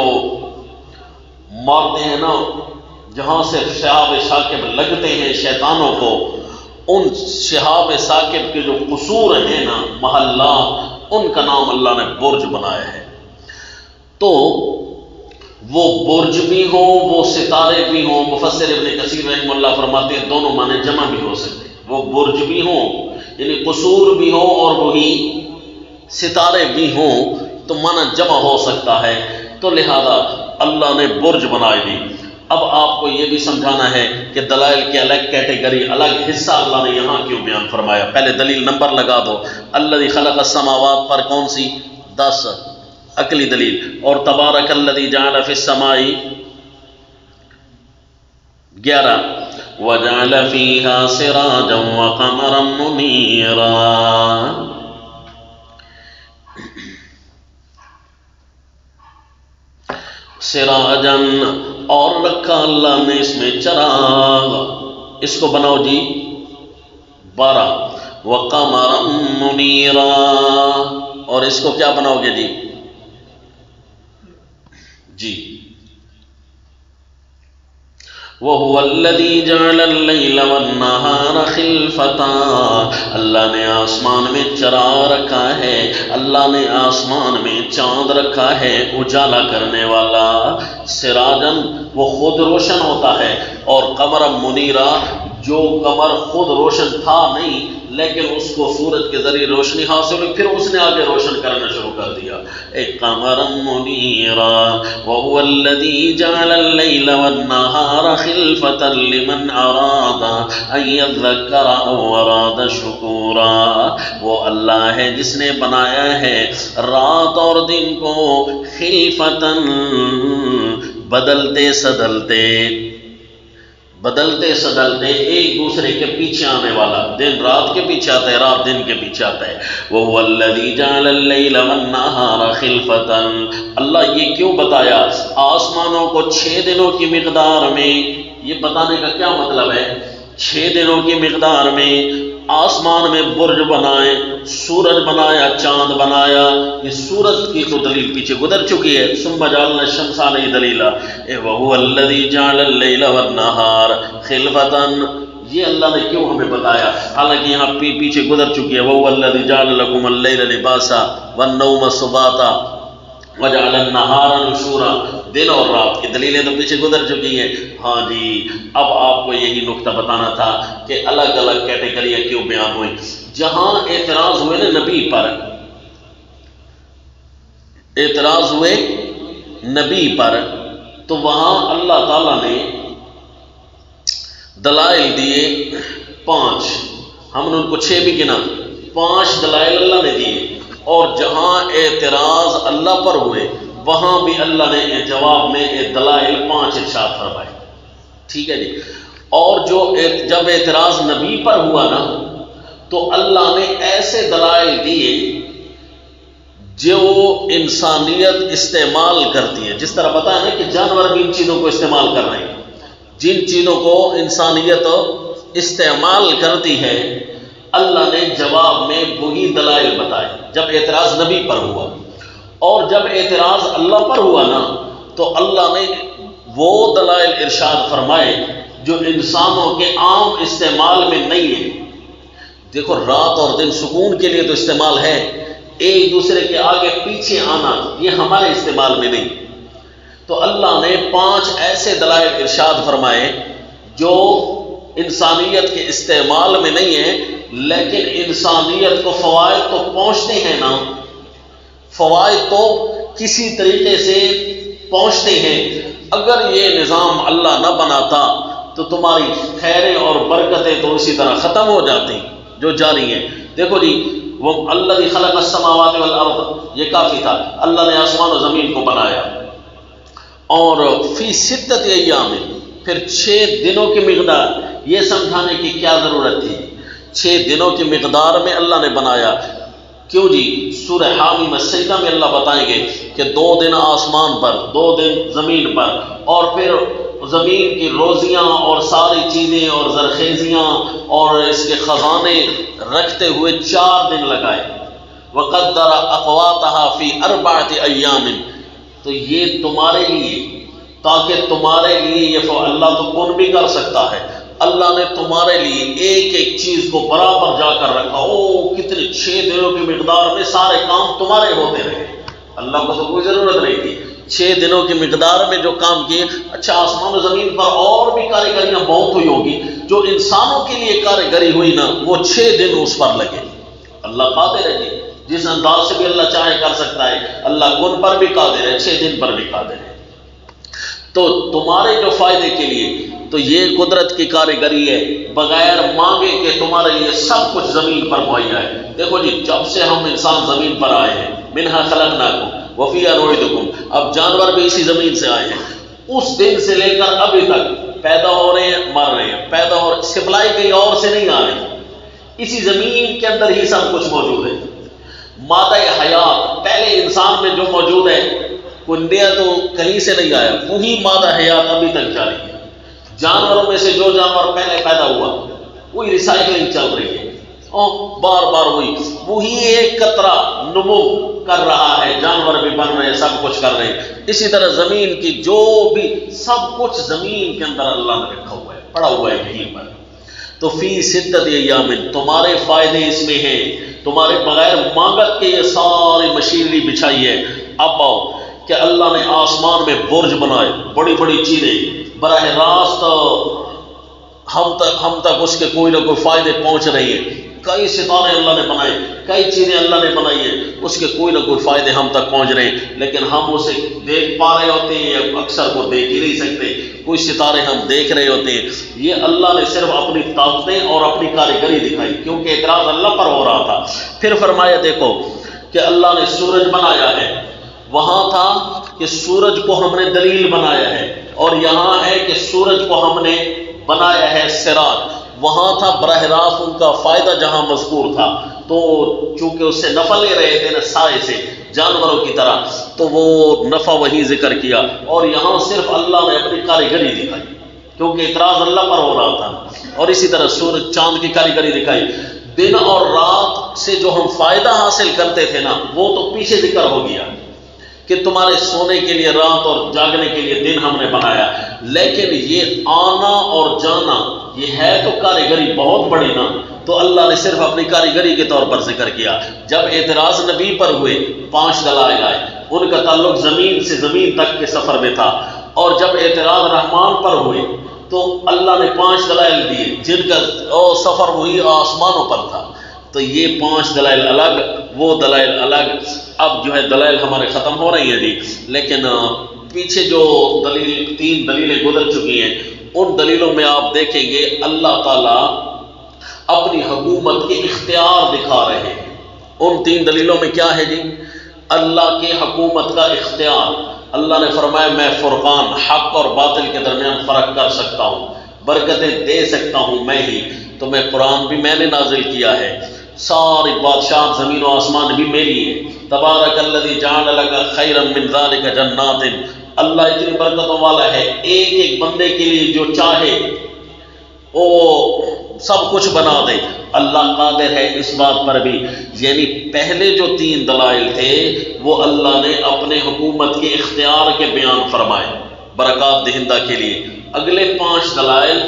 مارتے ہیں نا، جہاں سے شہاب ثاقب لگتے ہیں شیطانوں کو، ان شہاب ثاقب کے جو قصور ہیں نا، محلات، ان کا نام اللہ نے برج بنایا ہے۔ تو وہ برج بھی ہوں، وہ ستارے بھی ہوں، مفسر ابن کثیر رحمہ اللہ فرماتے ہیں دونوں معنی جمع بھی ہو سکتے ہیں، وہ برج بھی ہوں یعنی قصور بھی ہوں اور وہی ستارے بھی ہوں تو معنی جمع ہو سکتا ہے، تو لہذا اللہ نے برج بنائی دی۔ اب آپ کو یہ بھی سمجھانا ہے کہ دلائل کے الگ کیٹیگری، الگ حصہ اللہ نے یہاں کیوں بیان فرمایا۔ پہلے دلیل نمبر لگا دو، الذی خلق السماوات پر کون سی؟ 10 عقلی دلیل، اور تبارک الذی جعل فی السماء 11، وجعل فیہا سراجا وقمرا منیرا۔ سراجن، اور رکھا اللہ نے اس میں چراغ، اس کو بناؤ جی 12 وَقَمَرًا مُنِيرًا، اور اس کو کیا بناؤ گے جی وَهُوَ الَّذِي جَعَلَ اللَّيْلَ وَالنَّهَارَ خِلْفَةً، اللہ نے آسمان میں چراغ رکھا ہے، اللہ نے آسمان میں چاند رکھا ہے اجالا کرنے والا، سراجن وہ خود روشن ہوتا ہے، اور قمر منیرا جو قمر خود روشن تھا نہیں لیکن اس کو سورج کے ذریعے روشنی حاصل ہوئی، پھر اس نے آگے روشن کرنا شروع کر دیا۔ قمرا منیرا وهو الذي جعل الليل والنهار خلفة لمن أراد أن يذكر أو أراد شكورا، وہ اللہ ہے جس نے بنایا ہے رات اور دن کو خلفتاً بدلتے سدلتے ایک دوسرے کے پیچھے آنے والا، دن رات کے پیچھے آتا ہے، رات دن کے پیچھے آتا ہے۔ وَهُوَ الَّذِي جَعَلَ اللَّيْلَ وَالنَّهَارَ خِلْفَةً، اللہ یہ کیوں بتایا آسمانوں کو 6 دنوں کی مقدار میں، یہ بتانے کا کیا مطلب ہے؟ 6 دنوں کی مقدار میں آسمان میں برج بنائے، سورج بنایا، چاند بنایا، یہ سورج کی تو دلیل پیچھے گزر چکی ہے، ثم جعلنا الشمس علیہ دلیلا، وَهُوَ الَّذِي جَعَلَ اللَّيْلَ وَالنَّهَارَ خِلْفَةً، یہ اللہ نے کیوں ہمیں بتایا؟ حالانکہ یہاں پیچھے گزر چکی ہے، وَهُوَ الَّذِي جَعَلَ لَكُمُ اللَّيْلَ لِبَاسًا وَالنَّوْمَ سُبَاتًا وَجَعَلَ النَّهَارَ نُشُورًا، دن اور رات کی دلیلیں تو پیچھے گزر چکی ہیں۔ ہاں جی، اب آپ کو یہی نقطہ بتانا تھا کہ الگ الگ کیٹیگریاں کیوں بیان ہوئی۔ جہاں اعتراض ہوئے نا نبی پر، اعتراض ہوئے نبی پر، تو وہاں اللہ تعالیٰ نے دلائل دیے 5، ہم نے ان کو 6 بھی گنا، 5 دلائل اللہ نے دیے، اور جہاں اعتراض اللہ پر ہوئے وہاں بھی اللہ نے جواب میں دلائل 5 ارشاد فرمائے، ٹھیک ہے جی۔ اور جب اعتراض نبی پر ہوا نا تو اللہ نے ایسے دلائل دیے جو انسانیت استعمال کرتی ہے، جس طرح بتایا نا کہ جانور بھی ان چیزوں کو استعمال کر رہے ہیں، جن چیزوں کو انسانیت استعمال کرتی ہے اللہ نے جواب میں وہی دلائل بتائے جب اعتراض نبی پر ہوا۔ اور جب اعتراض اللہ پر ہوا نا تو اللہ نے وہ دلائل ارشاد فرمائے جو انسانوں کے عام استعمال میں نہیں ہے۔ دیکھو رات اور دن سکون کے لیے تو استعمال ہے، ایک دوسرے کے آگے پیچھے آنا یہ ہمارے استعمال میں نہیں، تو اللہ نے 5 ایسے دلائل ارشاد فرمائے جو انسانیت کے استعمال میں نہیں ہے، لیکن انسانیت کو فوائد تو پہنچتے ہیں نا، فوائد تو کسی طریقے سے پہنچتے ہیں۔ اگر یہ نظام اللہ نہ بناتا تو تمہاری خیریں اور برکتیں تو اسی طرح ختم ہو جاتی جو جاری ہیں۔ دیکھو جی، وہ الذی خلق السماوات والارض، یہ کافی تھا، اللہ نے آسمان و زمین کو بنایا، اور فی 6 ایام، پھر 6 دنوں کی مقدار، یہ سمجھانے کی کیا ضرورت تھی؟ 6 دنوں کی مقدار میں اللہ نے بنایا، کیوں جی؟ سورہ حامیم السجدہ میں اللہ بتائیں گے کہ 2 دن آسمان پر، 2 دن زمین پر، اور پھر زمین کی روزیاں اور ساری چیزیں اور زرخیزیاں اور اس کے خزانے رکھتے ہوئے 4 دن لگائے، وقدر اقواتها فی 4 ایام، تو یہ تمہارے لیے، تاکہ تمہارے لیے یہ اللہ تو کون بھی کر سکتا ہے، اللہ نے تمہارے لیے ایک ایک چیز کو برابر جا کر رکھا، کتنے 6 دنوں کی مقدار میں سارے کام تمہارے ہوتے رہے، اللہ کو تو کوئی ضرورت نہیں تھی، 6 دنوں کی مقدار میں جو کام کیے۔ اچھا آسمان و زمین پر اور بھی کاریگریاں بہت ہوئی ہوگی، جو انسانوں کے لیے کاریگری ہوئی نا وہ 6 دن اس پر لگے۔ اللہ قادر ہے جی، جس انداز سے بھی اللہ چاہے کر سکتا ہے، اللہ کن پر بھی قادر ہے، 6 دن پر بھی قادر ہے۔ تو تمہارے جو فائدے کے لیے تو یہ قدرت کی کاریگری ہے، بغیر مانگے کہ تمہارے لیے سب کچھ زمین پر مہیا ہے۔ دیکھو جی، جب سے ہم انسان زمین پر آئے ہیں، منہا خلقناکم وفیہا نعیدکم، اب جانور بھی اسی زمین سے آئے ہیں، اس دن سے لے کر ابھی تک پیدا ہو رہے ہیں، مر رہے ہیں، پیدا ہو رہے، سپلائی کہیں اور سے نہیں آ رہی، اسی زمین کے اندر ہی سب کچھ موجود ہے۔ مادہ حیات پہلے انسان میں جو موجود ہے، کنڈیا تو کہیں سے نہیں آیا، وہی مادہ حیات ابھی تک جاری ہے۔ جانوروں میں سے جو جانور پہلے پیدا ہوا وہی ریسائکلنگ چل رہی ہے، اور بار بار وہی ایک قطرہ نمو کر رہا ہے، جانور بھی بن رہے ہیں، سب کچھ کر رہے ہیں۔ اسی طرح زمین کی جو بھی سب کچھ زمین کے اندر اللہ نے رکھا ہوا ہے، پڑا ہوا ہے یہیں پر۔ تو فی ستۃ ایام، تمہارے فائدے اس میں ہیں، تمہارے بغیر مانگت کے یہ ساری مشینری بچھائی ہے۔ اب آؤ کہ اللہ نے آسمان میں برج بنائے، بڑی بڑی چیزیں، براہ راست ہم تک اس کے کوئی نہ کوئی فائدے پہنچ رہی ہیں۔ کئی ستارے اللہ نے بنائے، کئی چیزیں اللہ نے بنائی ہیں، اس کے کوئی نہ کوئی فائدے ہم تک پہنچ رہے ہیں، لیکن ہم اسے دیکھ پا رہے ہوتے ہیں، اکثر کو دیکھ ہی نہیں سکتے۔ کوئی ستارے ہم دیکھ رہے ہوتے ہیں، یہ اللہ نے صرف اپنی طاقتیں اور اپنی کاریگری دکھائی، کیونکہ اعتراض اللہ پر ہو رہا تھا۔ پھر فرمایا دیکھو کہ اللہ نے سورج بنایا ہے، وہاں تھا کہ سورج کو ہم نے دلیل بنایا ہے، اور یہاں ہے کہ سورج کو ہم نے بنایا ہے سراج۔ وہاں تھا براہ راست ان کا فائدہ جہاں مذکور تھا، تو چونکہ اس سے نفع لے رہے تھے نا سائے سے جانوروں کی طرح، تو وہ نفع وہی ذکر کیا، اور یہاں صرف اللہ نے اپنی کاریگری دکھائی، کیونکہ اعتراض اللہ پر ہو رہا تھا۔ اور اسی طرح سورج چاند کی کاریگری دکھائی۔ دن اور رات سے جو ہم فائدہ حاصل کرتے تھے نا، وہ تو پیچھے ذکر ہو گیا کہ تمہارے سونے کے لیے رات اور جاگنے کے لیے دن ہم نے بنایا، لیکن یہ آنا اور جانا یہ ہے تو کاریگری بہت بڑی نا، تو اللہ نے صرف اپنی کاریگری کے طور پر ذکر کیا۔ جب اعتراض نبی پر ہوئے، 5 دلائل آئے، ان کا تعلق زمین سے زمین تک کے سفر میں تھا، اور جب اعتراض رحمان پر ہوئے تو اللہ نے 5 دلائل دیے جن کا سفر وہی آسمانوں پر تھا۔ تو یہ 5 دلائل الگ، وہ دلائل الگ۔ اب جو ہے دلائل ہمارے ختم ہو رہی ہیں جی، لیکن پیچھے جو 3 دلیلیں گزر چکی ہیں، ان دلیلوں میں آپ دیکھیں گے اللہ تعالیٰ اپنی حکومت کے اختیار دکھا رہے ہیں۔ ان 3 دلیلوں میں کیا ہے جی؟ اللہ کے حکومت کا اختیار۔ اللہ نے فرمایا میں فرقان، حق اور باطل کے درمیان فرق کر سکتا ہوں، برکتیں دے سکتا ہوں میں ہی، تو میں قرآن بھی میں نے نازل کیا ہے، ساری بادشاہ زمین و آسمان بھی میری ہے۔ تبارک الذی جعل لک خیرا من ذلک جنات، اللہ اتنی برکتوں والا ہے، ایک ایک بندے کے لیے جو چاہے وہ سب کچھ بنا دے۔ اللہ قادر ہے اس بات پر بھی، یعنی پہلے جو 3 دلائل تھے وہ اللہ نے اپنے حکومت کے اختیار کے بیان فرمائے برکات دہندہ کے لیے۔ اگلے 5 دلائل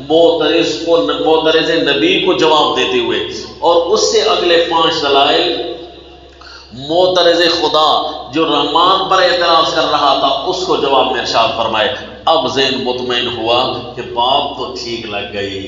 معترض نبی کو جواب دیتے ہوئے، اور اس سے اگلے 5 دلائل معترض خدا جو رحمان پر اعتراض کر رہا تھا اس کو جواب میں ارشاد فرمائے۔ اب ذہن مطمئن ہوا کہ بات تو ٹھیک لگ گئی۔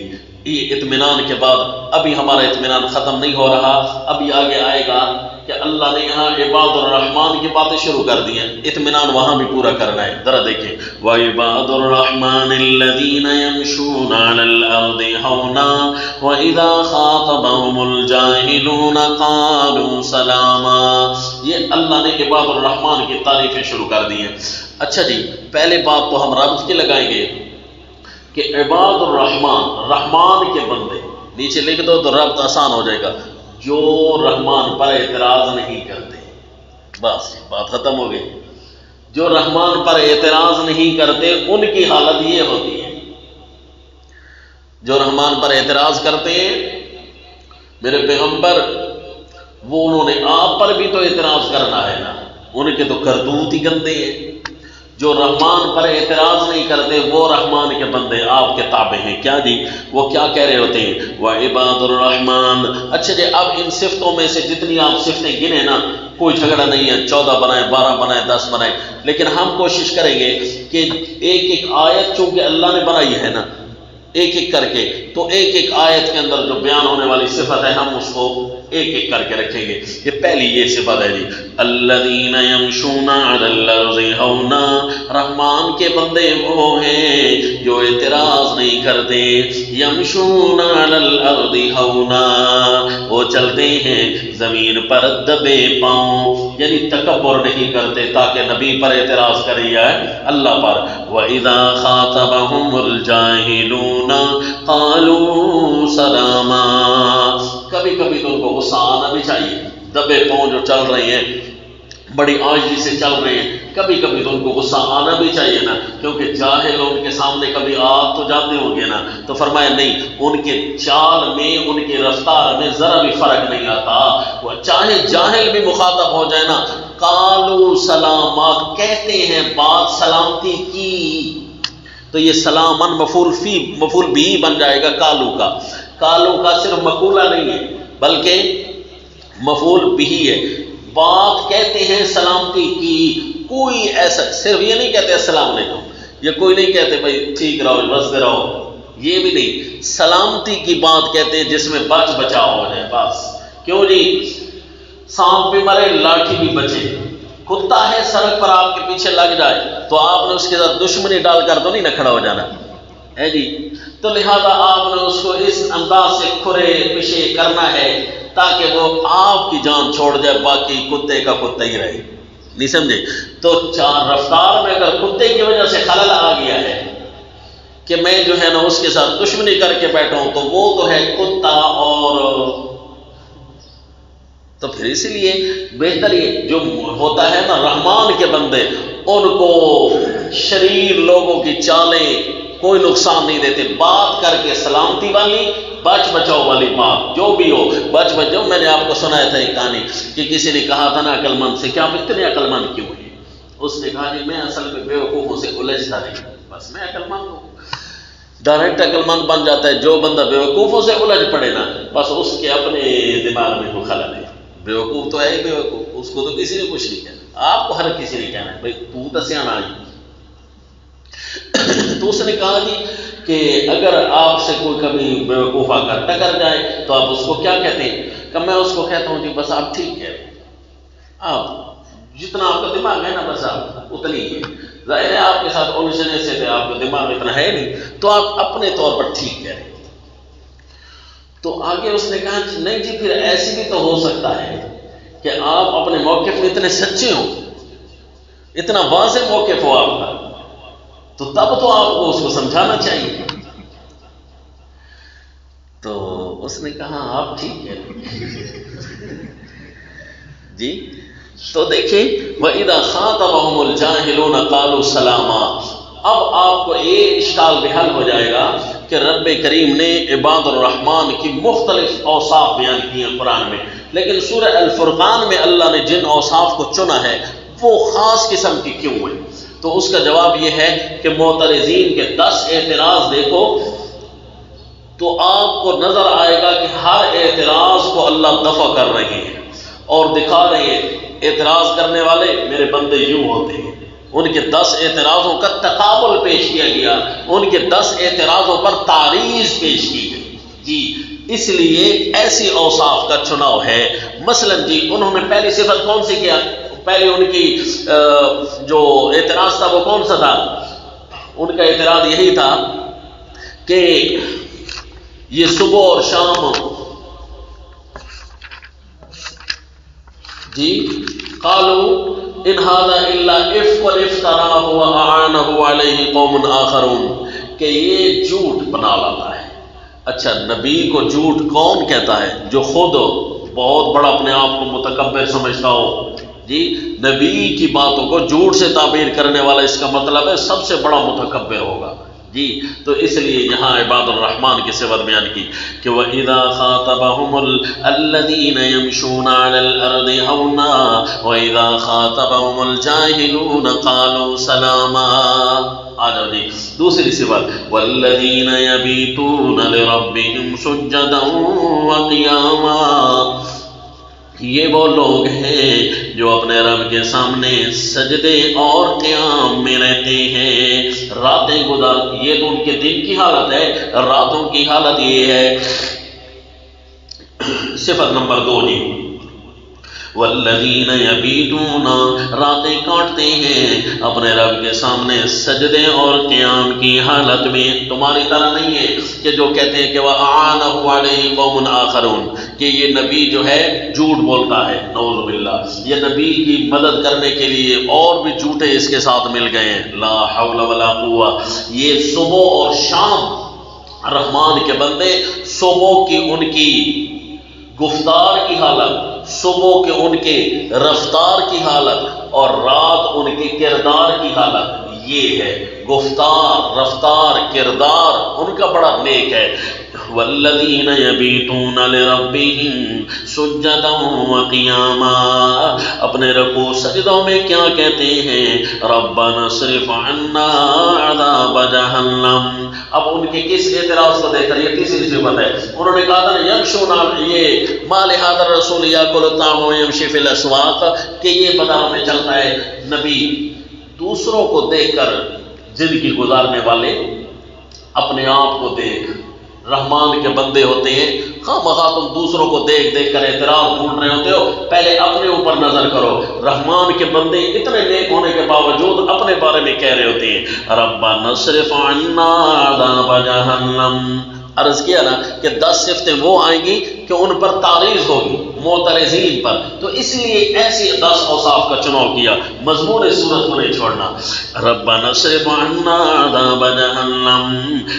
یہ اطمینان کے بعد ابھی ہمارا اطمینان ختم نہیں ہو رہا، ابھی آگے آئے گا کہ اللہ نے یہاں عباد الرحمن کی باتیں شروع کر دی ہیں، اطمینان وہاں بھی پورا کرنا ہے۔ ذرا دیکھیں، وَعِبَادُ الرَّحْمَنِ الَّذِينَ يَمْشُونَ عَلَى الْأَرْضِ هَوْنًا وَإِذَا خَاطَبَهُمُ الْجَاهِلُونَ قَالُوا سَلَامًا۔ یہ اللہ نے عباد الرحمن کی تعریفیں شروع کر دی ہیں۔ اچھا جی، پہلے بات تو ہم ربط کی لگائیں گے کہ عباد الرحمن، رحمان کے بندے، نیچے لکھ دو تو ربط آسان ہو جائے گا، جو رحمان پر اعتراض نہیں کرتے۔ بس بات ختم ہو گئی۔ جو رحمان پر اعتراض نہیں کرتے ان کی حالت یہ ہوتی ہے۔ جو رحمان پر اعتراض کرتے ہیں، میرے پیغمبر وہ انہوں نے آپ پر بھی تو اعتراض کرنا ہے نا، ان کے تو کرتوت ہی گندے ہیں۔ جو رحمان پر اعتراض نہیں کرتے وہ رحمان کے بندے آپ کے تابع ہیں۔ کیا جی؟ وہ کیا کہہ رہے ہوتے ہیں؟ وَعِبَادُ الرَّحْمَنِ۔ اچھا جی، اب ان صفتوں میں سے جتنی آپ صفتیں گنے نا، کوئی جھگڑا نہیں ہے، 14 بنائیں، 12 بنائیں، 10 بنائیں، لیکن ہم کوشش کریں گے کہ ایک ایک آیت چونکہ اللہ نے بنائی ہے نا ایک ایک کر کے، تو ایک ایک آیت کے اندر جو بیان ہونے والی صفت ہے ہم اس کو ایک ایک کر کے رکھیں گے۔ یہ پہلی یہ صفت ہے جی، الذین یمشون علی الارض ہونا، رحمان کے بندے وہ ہیں جو اعتراض نہیں کرتے، یمشون علی الارض ہونا، وہ چلتے ہیں زمین پر دبے پاؤں، یعنی تکبر نہیں کرتے تاکہ نبی پر اعتراض کرے یا اللہ پر۔ وَإِذَا خَاطَبَهُمُ الْجَاهِلُونَ قَالُوا سَلَامًا۔ کبھی کبھی تو ان کو غصہ آنا بھی چاہیے، دبے پاؤں جو چل رہے ہیں بڑی عاجزی سے چل رہے ہیں، کبھی کبھی تو ان کو غصہ آنا بھی چاہیے نا، کیونکہ جاہل ان کے سامنے کبھی آپ تو جاتے ہوں گے نا۔ تو فرمایا نہیں، ان کے چال میں، ان کی رفتار میں ذرا بھی فرق نہیں آتا، وہ چاہے جاہل بھی مخاطب ہو جائے نا، قالوا سلاما، کہتے ہیں بات سلامتی کی۔ تو یہ سلامن مفعول بھی بن جائے گا کالو کا۔ کالو کا صرف مقولہ نہیں ہے بلکہ مفعول بھی ہے۔ بات کہتے ہیں سلامتی کی، کوئی ایسا صرف یہ نہیں کہتے السلام علیکم، یہ کوئی نہیں کہتے بھائی ٹھیک رہو بستے رہو، یہ بھی نہیں، سلامتی کی بات کہتے ہیں جس میں بچ بچاؤ ہو جائے بس۔ کیوں جی؟ سانپ بھی مرے لاٹھی بھی بچے، کتا ہے سڑک پر آپ کے پیچھے لگ جائے تو آپ نے اس کے ساتھ دشمنی ڈال کر تو نہیں نہ کھڑا ہو جانا ہے جی۔ تو لہذا آپ نے اس کو اس انداز سے کھرے پیچھے کرنا ہے تاکہ وہ آپ کی جان چھوڑ جائے، باقی کتے کا کتا ہی رہے، نہیں سمجھے؟ تو چار رفتار میں اگر کتے کی وجہ سے خلل آ گیا ہے کہ میں جو ہے نا اس کے ساتھ دشمنی کر کے بیٹھا ہوں، تو وہ تو ہے کتا، اور تو پھر اسی لیے بہتر یہ جو ہوتا ہے نا رحمان کے بندے، ان کو شریر لوگوں کی چالیں کوئی نقصان نہیں دیتے، بات کر کے سلامتی والی، بچ بچاؤ والی بات جو بھی ہو، بچ بچاؤ۔ میں نے آپ کو سنایا تھا ایک کہانی کہ کسی نے کہا تھا نا عقل مند سے کہ آپ اتنے عقل مند کیوں ہیں؟ اس نے کہا جی میں اصل میں بیوقوفوں سے الجھتا نہیں، بس میں عقل مند ہوں۔ ڈائریکٹ عقل مند بن جاتا ہے جو بندہ بیوقوفوں سے الجھ پڑے نا، بس اس کے اپنے دماغ میں کوئی خلل ہے۔ بیوقوف تو ہے ہی بیوقوف، اس کو تو کسی نے کچھ نہیں کہنا، آپ کو ہر کسی نے کہنا ہے بھائی تو سیاںا آئی۔ تو اس نے کہا جی کہ اگر آپ سے کوئی کبھی بیوقوف آ کر ٹکر جائے تو آپ اس کو کیا کہتے ہیں؟ کہ میں اس کو کہتا ہوں جی بس آپ ٹھیک کہہ رہے ہیں، آپ جتنا آپ کا دماغ ہے نا بس آپ اتنی ہی ہے۔ ظاہر ہے آپ کے ساتھ الجھنے سے تھے، آپ کا دماغ اتنا ہے نہیں، تو آپ اپنے طور پر ٹھیک کہہ رہے ہیں۔ تو آگے اس نے کہا نہیں جی پھر ایسی بھی تو ہو سکتا ہے کہ آپ اپنے موقف میں اتنے سچے ہوں، اتنا واضح موقف ہو آپ کا، تو تب تو آپ کو اس کو سمجھانا چاہیے۔ تو اس نے کہا آپ ٹھیک ہے جی۔ تو دیکھیں وَإِذَا خَاطَبَهُمُ الْجَاهِلُونَ قَالُوا سَلَامًا۔ اب آپ کو یہ اشکال بھی حل ہو جائے گا کہ رب کریم نے عباد الرحمن کی مختلف اوصاف بیان کی ہیں قرآن میں، لیکن سورہ الفرقان میں اللہ نے جن اوصاف کو چنا ہے وہ خاص قسم کی کیوں ہیں؟ تو اس کا جواب یہ ہے کہ معترضین کے 10 اعتراض دیکھو تو آپ کو نظر آئے گا کہ ہر اعتراض کو اللہ دفع کر رہے ہیں اور دکھا رہے ہیں اعتراض کرنے والے میرے بندے یوں ہوتے ہیں۔ ان کے 10 اعتراضوں کا تقابل پیش کیا گیا، ان کے 10 اعتراضوں پر تعریض پیش کی گئی جی۔ اس لیے ایسی اوصاف کا چناؤ ہے۔ مثلا جی انہوں نے پہلی صفت کون سی کیا؟ پہلے ان کی جو اعتراض تھا وہ کون سا تھا؟ ان کا اعتراض یہی تھا کہ یہ صبح اور شام جی قالوا ان هذا الا افك افتراه واعانه عليه قوم اخرون، کہ یہ جھوٹ بنا لاتا ہے۔ اچھا نبی کو جھوٹ کون کہتا ہے؟ جو خود بہت بڑا اپنے آپ کو متکبر سمجھتا ہو جی، نبی کی باتوں کو جھوٹ سے تعبیر کرنے والا اس کا مطلب ہے سب سے بڑا متکبر ہوگا جی۔ تو اس لیے یہاں عباد الرحمن کی صفت بیان کی کہ وَإِذَا خَاطَبَهُمُ الَّذِينَ يَمْشُونَ عَلَى الْأَرْضِ هَوْنًا وَإِذَا خَاطَبَهُمُ الْجَاهِلُونَ قَالُوا سَلَامًا۔ آ جاؤ جی دوسری صفت وَالَّذِينَ يَبِيتُونَ لِرَبِّهِمْ سُجَّدًا وَقِيَامًا۔ یہ وہ لوگ ہیں جو اپنے رب کے سامنے سجدے اور قیام میں رہتے ہیں، راتیں گزار، یہ تو ان کے دن کی حالت ہے، راتوں کی حالت یہ ہے۔ صفت نمبر 2 جی والذین یبیتون، راتیں کاٹتے ہیں اپنے رب کے سامنے سجدے اور قیام کی حالت میں۔ تمہاری طرح نہیں ہے کہ جو کہتے ہیں کہ وَأَعَانَهُ عَلَيْهِ قَوْمٌ آخَرُونَ، کہ یہ نبی جو ہے جھوٹ بولتا ہے، نعوذ باللہ، یہ نبی کی مدد کرنے کے لیے اور بھی جھوٹے اس کے ساتھ مل گئے ہیں، لا حول ولا قوہ۔ یہ صبح اور شام رحمان کے بندے صبح کی ان کی گفتار کی حالت، صبح کے ان کے رفتار کی حالت اور رات ان کے کردار کی حالت یہ ہے. گفتار، رفتار، کردار ان کا بڑا نیک ہے. والذین یبیتون لربہم سجدا وقیاما، اپنے رکوع سجدوں میں کیا کہتے ہیں؟ ربنا اصرف عنا عذاب جہنم. اب ان کے کس اعتراض کو دیکھ کر یہ تیسری صفت ہے. انہوں نے کہا تھا یمشون، یہ ما لہذا الرسول یاکل الطعام ویمشی فی الاسواق، کہ یہ بازاروں میں چلتا ہے. نبی دوسروں کو دیکھ کر زندگی گزارنے والے اپنے آپ کو دیکھ رحمان کے بندے ہوتے ہیں. خواہ مخواہ تم دوسروں کو دیکھ دیکھ کر اعتراض ڈھونڈ رہے ہوتے ہو، پہلے اپنے اوپر نظر کرو. رحمان کے بندے اتنے نیک ہونے کے باوجود اپنے بارے میں کہہ رہے ہوتے ہیں ربنا اصرف عنا عذاب جہنم. عرض کیا نا کہ 10 صفتیں وہ آئیں گی کہ ان پر تعریض ہوگی معترضین پر، تو اس لیے ایسی 10 اوصاف کا چناؤ کیا. مضمون صورت کو نہیں چھوڑنا. ربنا اصرف عنا عذاب جہنم،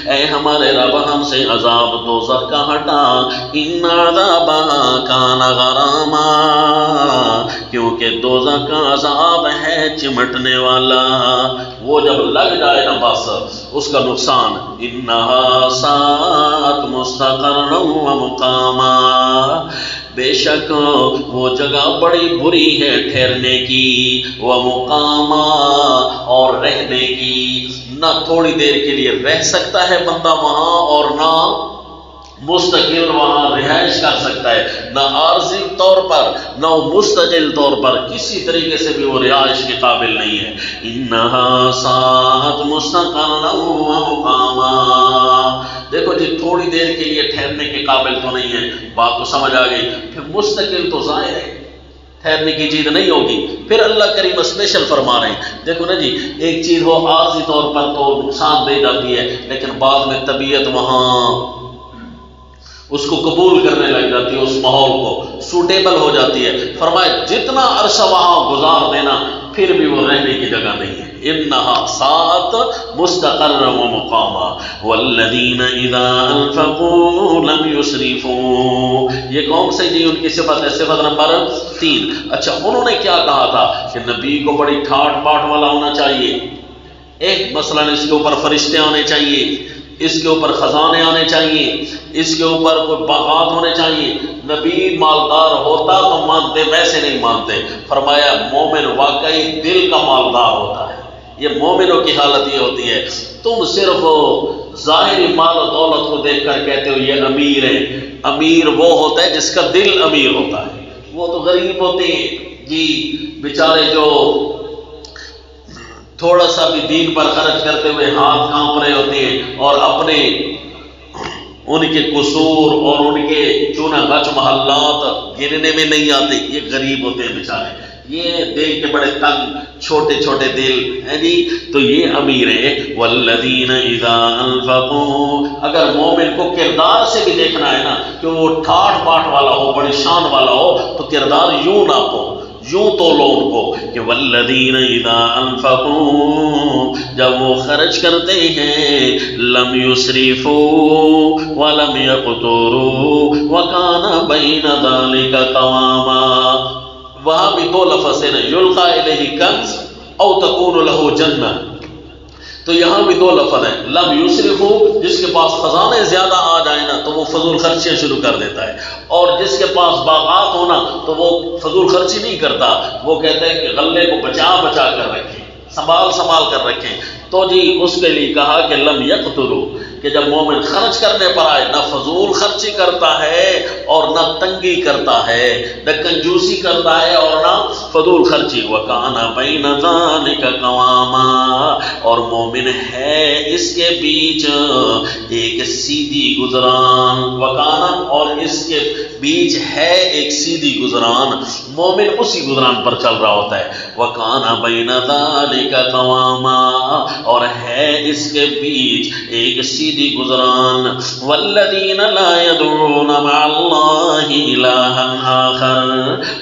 اے ہمارے رب ہم سے عذاب دوزخ کا ہٹا. ان عذابها کان غراما، کیونکہ دوزخ کا عذاب ہے چمٹنے والا، وہ جب لگ جائے نا بس اس کا نقصان. انہا ساعت مستقرا ومقاما، بے شک وہ جگہ بڑی بری ہے ٹھہرنے کی، ومقاما اور رہنے کی. نہ تھوڑی دیر کے لیے رہ سکتا ہے بندہ وہاں اور نہ مستقل وہاں رہائش کر سکتا ہے. نہ عارضی طور پر نہ مستقل طور پر کسی طریقے سے بھی وہ رہائش کے قابل نہیں ہے. انہا ساعت مستقرا ومقاما، دیکھو جی تھوڑی دیر کے لیے ٹھہرنے کے قابل تو نہیں ہے، بات تو سمجھ آ گئی. پھر مستقل تو ظاہر ہے ٹھہرنے کی چیز نہیں ہوگی. پھر اللہ کریم اسپیشل فرما رہے ہیں. دیکھو نا جی ایک چیز ہو عارضی طور پر تو نقصان دے جاتی ہے، لیکن بعد میں طبیعت وہاں اس کو قبول کرنے لگ جاتی ہے، اس ماحول کو سوٹیبل ہو جاتی ہے. فرمایا جتنا عرصہ وہاں گزار دینا پھر بھی وہ رہنے کی جگہ نہیں ہے. انہا ساعت مستقرا ومقاما والذین اذا انفقوا لم یسرفوا، یہ کون سے جی ان کی صفت ہے؟ صفت نمبر 3. اچھا انہوں نے کیا کہا تھا کہ نبی کو بڑی ٹھاٹ باٹ والا ہونا چاہیے. ایک مثلا اس کے اوپر فرشتے آنے چاہیے، اس کے اوپر خزانے آنے چاہیے، اس کے اوپر کوئی باغات ہونے چاہیے. نبی مالدار ہوتا تو مانتے، ویسے نہیں مانتے. فرمایا مومن واقعی دل کا مالدار ہوتا ہے. یہ مومنوں کی حالت یہ ہوتی ہے. تم صرف ظاہری مال و دولت کو دیکھ کر کہتے ہو یہ امیر ہے. امیر وہ ہوتا ہے جس کا دل امیر ہوتا ہے. وہ تو غریب ہوتے ہیں جی بیچارے جو تھوڑا سا بھی دین پر خرچ کرتے ہوئے ہاتھ کانپ رہے ہوتے ہیں اور اپنے ان کے قصور اور ان کے چونا غچ محلات گرنے میں نہیں آتے. یہ غریب ہوتے ہیں بیچارے، یہ دل کے بڑے تنگ چھوٹے چھوٹے دل ہیں جی، تو یہ امیر ہے. والذین اذا انفقوا، اگر مومن کو کردار سے بھی دیکھنا ہے نا کہ وہ ٹھاٹ باٹ والا ہو، بڑی شان والا ہو، تو کردار یوں ناپو، یوں تولو ان کو کہ والذین اذا انفقوا، جب وہ خرچ کرتے ہیں، لم یسرفوا ولم یقتروا وکان بین ذلک قواما. وہاں بھی 2 لفظ ہیں نا، یلقا الیہ کنز او تکون لہ جنہ. تو یہاں بھی 2 لفظ ہیں. لم یسرفوا، جس کے پاس خزانے زیادہ آ جائیں نا تو وہ فضول خرچیاں شروع کر دیتا ہے، اور جس کے پاس باغات ہونا تو وہ فضول خرچی نہیں کرتا. وہ کہتے ہیں کہ غلے کو بچا بچا کر رکھیں، سنبھال سنبھال کر رکھیں. تو جی اس کے لیے کہا کہ لم یقتروا، کہ جب مومن خرچ کرنے پر آئے نہ فضول خرچی کرتا ہے اور نہ تنگی کرتا ہے، نہ کنجوسی کرتا ہے اور نہ فضول خرچی. وَكَانَ بَيْنَ ذَلِكَ قَوَامًا، اور مومن ہے اس کے بیچ ایک سیدھی گزران. وَكَانَ، اور اس کے بیچ ہے ایک سیدھی گزران. مومن اسی گزران پر چل رہا ہوتا ہے. وَكَانَ بَيْنَ ذَلِكَ قَوَامًا، اور ہے اس کے بیچ ایک سیدھی گزران. والذین لا يدعون مع اللہ الہا آخر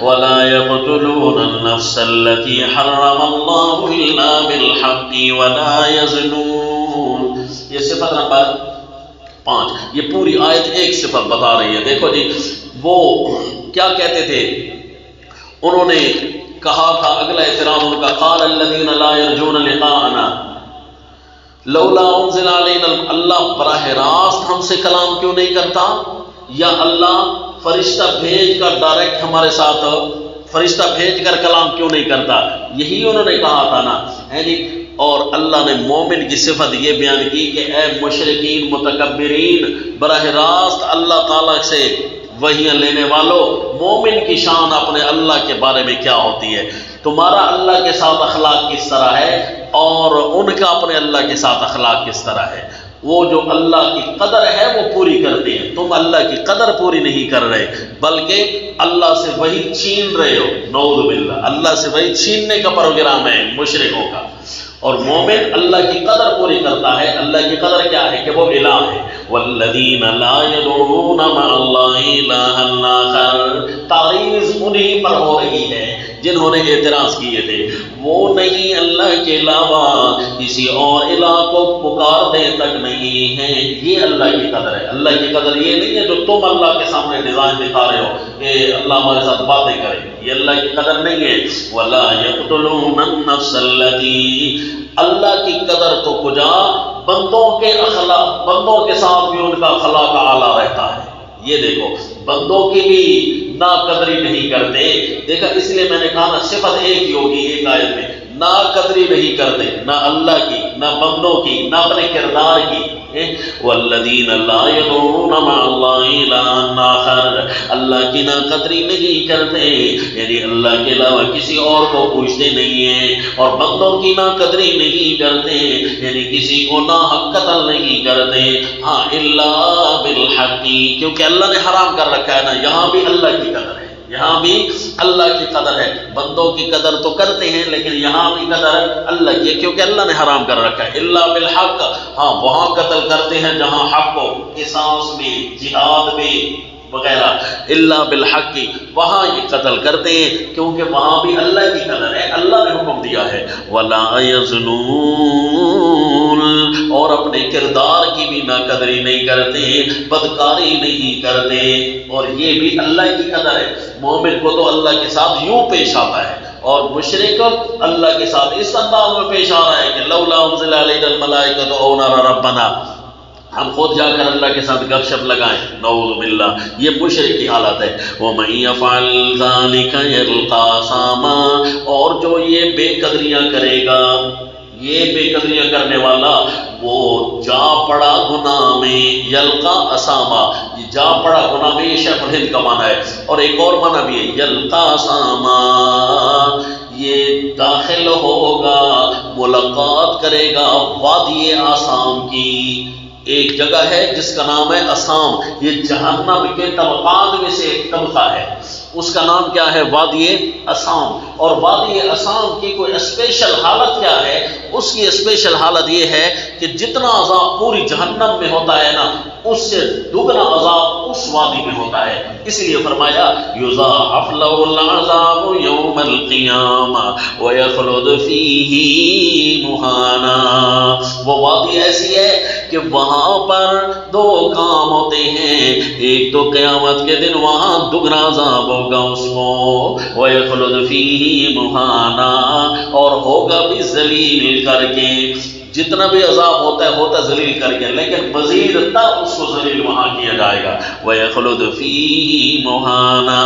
ولا يقتلون النفس التي حرم اللہ الا بالحق ولا يزنون. یہ صفت نمبر 5. یہ پوری آیت ایک صفت بتا رہی ہے. دیکھو جی وہ کیا کہتے تھے انہوں نے کہا تھا اگلا اعتراض ان کا، قال الذین لا یرجون لقاءنا لولا انزل علینا، اللہ براہ راست ہم سے کلام کیوں نہیں کرتا، یا اللہ فرشتہ بھیج کر ڈائریکٹ ہمارے ساتھ فرشتہ بھیج کر کلام کیوں نہیں کرتا، یہی انہوں نے کہا تھا نا، ہے جی۔ اور اللہ نے مومن کی صفت یہ بیان کی کہ اے مشرکین متکبرین، براہ راست اللہ تعالیٰ سے وحیاں لینے والوں، مومن کی شان اپنے اللہ کے بارے میں کیا ہوتی ہے، تمہارا اللہ کے ساتھ اخلاق کس طرح ہے اور ان کا اپنے اللہ کے ساتھ اخلاق کس طرح ہے۔ وہ جو اللہ کی قدر ہے وہ پوری کرتے ہیں، تم اللہ کی قدر پوری نہیں کر رہے بلکہ اللہ سے وہی چھین رہے ہو، نعوذ باللہ، اللہ سے وہی چھیننے کا پروگرام ہے مشرکوں کا۔ اور مومن اللہ کی قدر پوری کرتا ہے۔ اللہ کی قدر کیا ہے کہ وہ الہ ہے۔ والذین لا یدعون مع اللہ الہا آخر، تعریض انہی پر ہو رہی ہے جنہوں نے اعتراض کیے تھے، وہ نہیں اللہ کے علاوہ کسی اور الہ کو پکارنے تک نہیں ہے۔ یہ اللہ کی قدر ہے۔ اللہ کی قدر یہ نہیں ہے جو تم اللہ کے سامنے ڈیزائن دکھا رہے ہو کہ اللہ ہمارے ساتھ باتیں کرے، یہ اللہ کی قدر نہیں ہے۔ وَلَا يَقْتُلُونَ النَّفْسَ الَّتِي، اللہ کی قدر تو کجا، بندوں کے اخلاق، بندوں کے ساتھ بھی ان کا اخلاق اعلیٰ رہتا ہے۔ یہ دیکھو بندوں کی بھی ناقدری نہیں کرتے، دیکھا اس لیے میں نے کہا نا صفت ایک ہی ہوگی ایک آیت میں، ناقدری نہیں کرتے، نہ اللہ کی، نہ بندوں کی، نہ اپنے کردار کی۔ والذین لا یدعون مع اللہ الہا آخر، اللہ کی ناقدری نہیں کرتے، یعنی اللہ کے علاوہ کسی اور کو پوچھتے نہیں ہیں، اور بندوں کی ناقدری نہیں کرتے، یعنی کسی کو ناحق قتل نہیں کرتے۔ ہاں الا بالحق، کیونکہ اللہ نے حرام کر رکھا ہے نا، یہاں بھی اللہ کی قدر ہے، یہاں بھی اللہ کی قدر ہے۔ بندوں کی قدر تو کرتے ہیں لیکن یہاں بھی قدر اللہ کی، کیونکہ اللہ نے حرام کر رکھا ہے۔ الا بالحق، ہاں وہاں قتل کرتے ہیں جہاں حق ہو، قصاص میں، جہاد میں وغیرہ، الا بالحق وہاں یہ قتل کرتے ہیں کیونکہ وہاں بھی اللہ کی قدر ہے، اللہ نے حکم دیا ہے۔ ولا یزنون، اور اپنے کردار کی بھی ناقدری نہیں کرتے، بدکاری نہیں کرتے، اور یہ بھی اللہ کی قدر ہے۔ مومن کو تو اللہ کے ساتھ یوں پیش آتا ہے، اور مشرک اللہ کے ساتھ اس انداز میں پیش آ رہا ہے کہ لولا انزل علینا الملائکۃ او نرى ربنا، ہم خود جا کر اللہ کے ساتھ گپ شپ لگائیں، نعوذ باللہ، یہ مشرک کی حالت ہے۔ وَمَن يَفْعَلْ ذَلِكَ يَلْقَىٰ أَثَامًا، اور جو یہ بے قدریاں کرے گا، یہ بے قدریاں کرنے والا وہ جا پڑا گناہ میں، یلقا اساما، یہ جا پڑا گناہ میں، یہ شیخ الہند کا معنی ہے، اور ایک اور معنی بھی ہے یلقا اساما، یہ داخل ہوگا، ملاقات کرے گا وادی آسام کی۔ ایک جگہ ہے جس کا نام ہے اسام، یہ جہنم کے طبقات میں سے ایک طبقہ ہے، اس کا نام کیا ہے؟ وادی اسام۔ اور وادی اسام کی کوئی اسپیشل حالت کیا ہے؟ اس کی اسپیشل حالت یہ ہے کہ جتنا عذاب پوری جہنم میں ہوتا ہے نا، اس سے دگنا عذاب اس وادی میں ہوتا ہے۔ اس لیے فرمایا یضاعف لہ العذاب یوم القیامہ ویخلد فیہ مہانا، وہ وادی ایسی ہے کہ وہاں پر دو کام ہوتے ہیں، ایک تو قیامت کے دن وہاں دگنا عذاب ہوگا اس کو، وَيَخْلُدْ فِيهِ مُهَانًا، اور ہوگا بھی ذلیل کر کے، جتنا بھی عذاب ہوتا ہے ہوتا ذلیل کر کے، لیکن مزید تر اس کو ذلیل وہاں کیا جائے گا۔ وَيَخْلُدْ فِيهِ مُهَانًا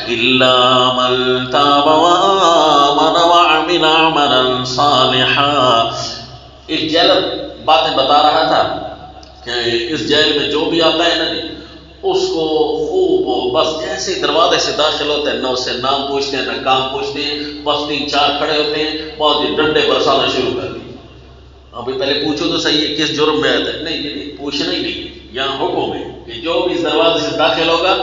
إِلَّا مَن تَابَ وَآمَنَ وَعَمِلَ عَمَلًا صَالِحًا۔ ایک جیلر باتیں بتا رہا تھا کہ اس جیل میں جو بھی آتا ہے نا جی، اس کو خوب بس جیسے دروازے سے داخل ہوتے ہیں، نہ اس سے نام پوچھتے ہیں نہ کام پوچھتے ہیں، بس 3-4 کھڑے ہوتے ہیں، بہت ہی ڈنڈے برسانا شروع کر دیے۔ ابھی پہلے پوچھو تو صحیح ہے کس جرم میں آتا ہے، نہیں پوچھنا ہی نہیں، یہاں حکم ہے کہ جو بھی اس دروازے سے داخل ہوگا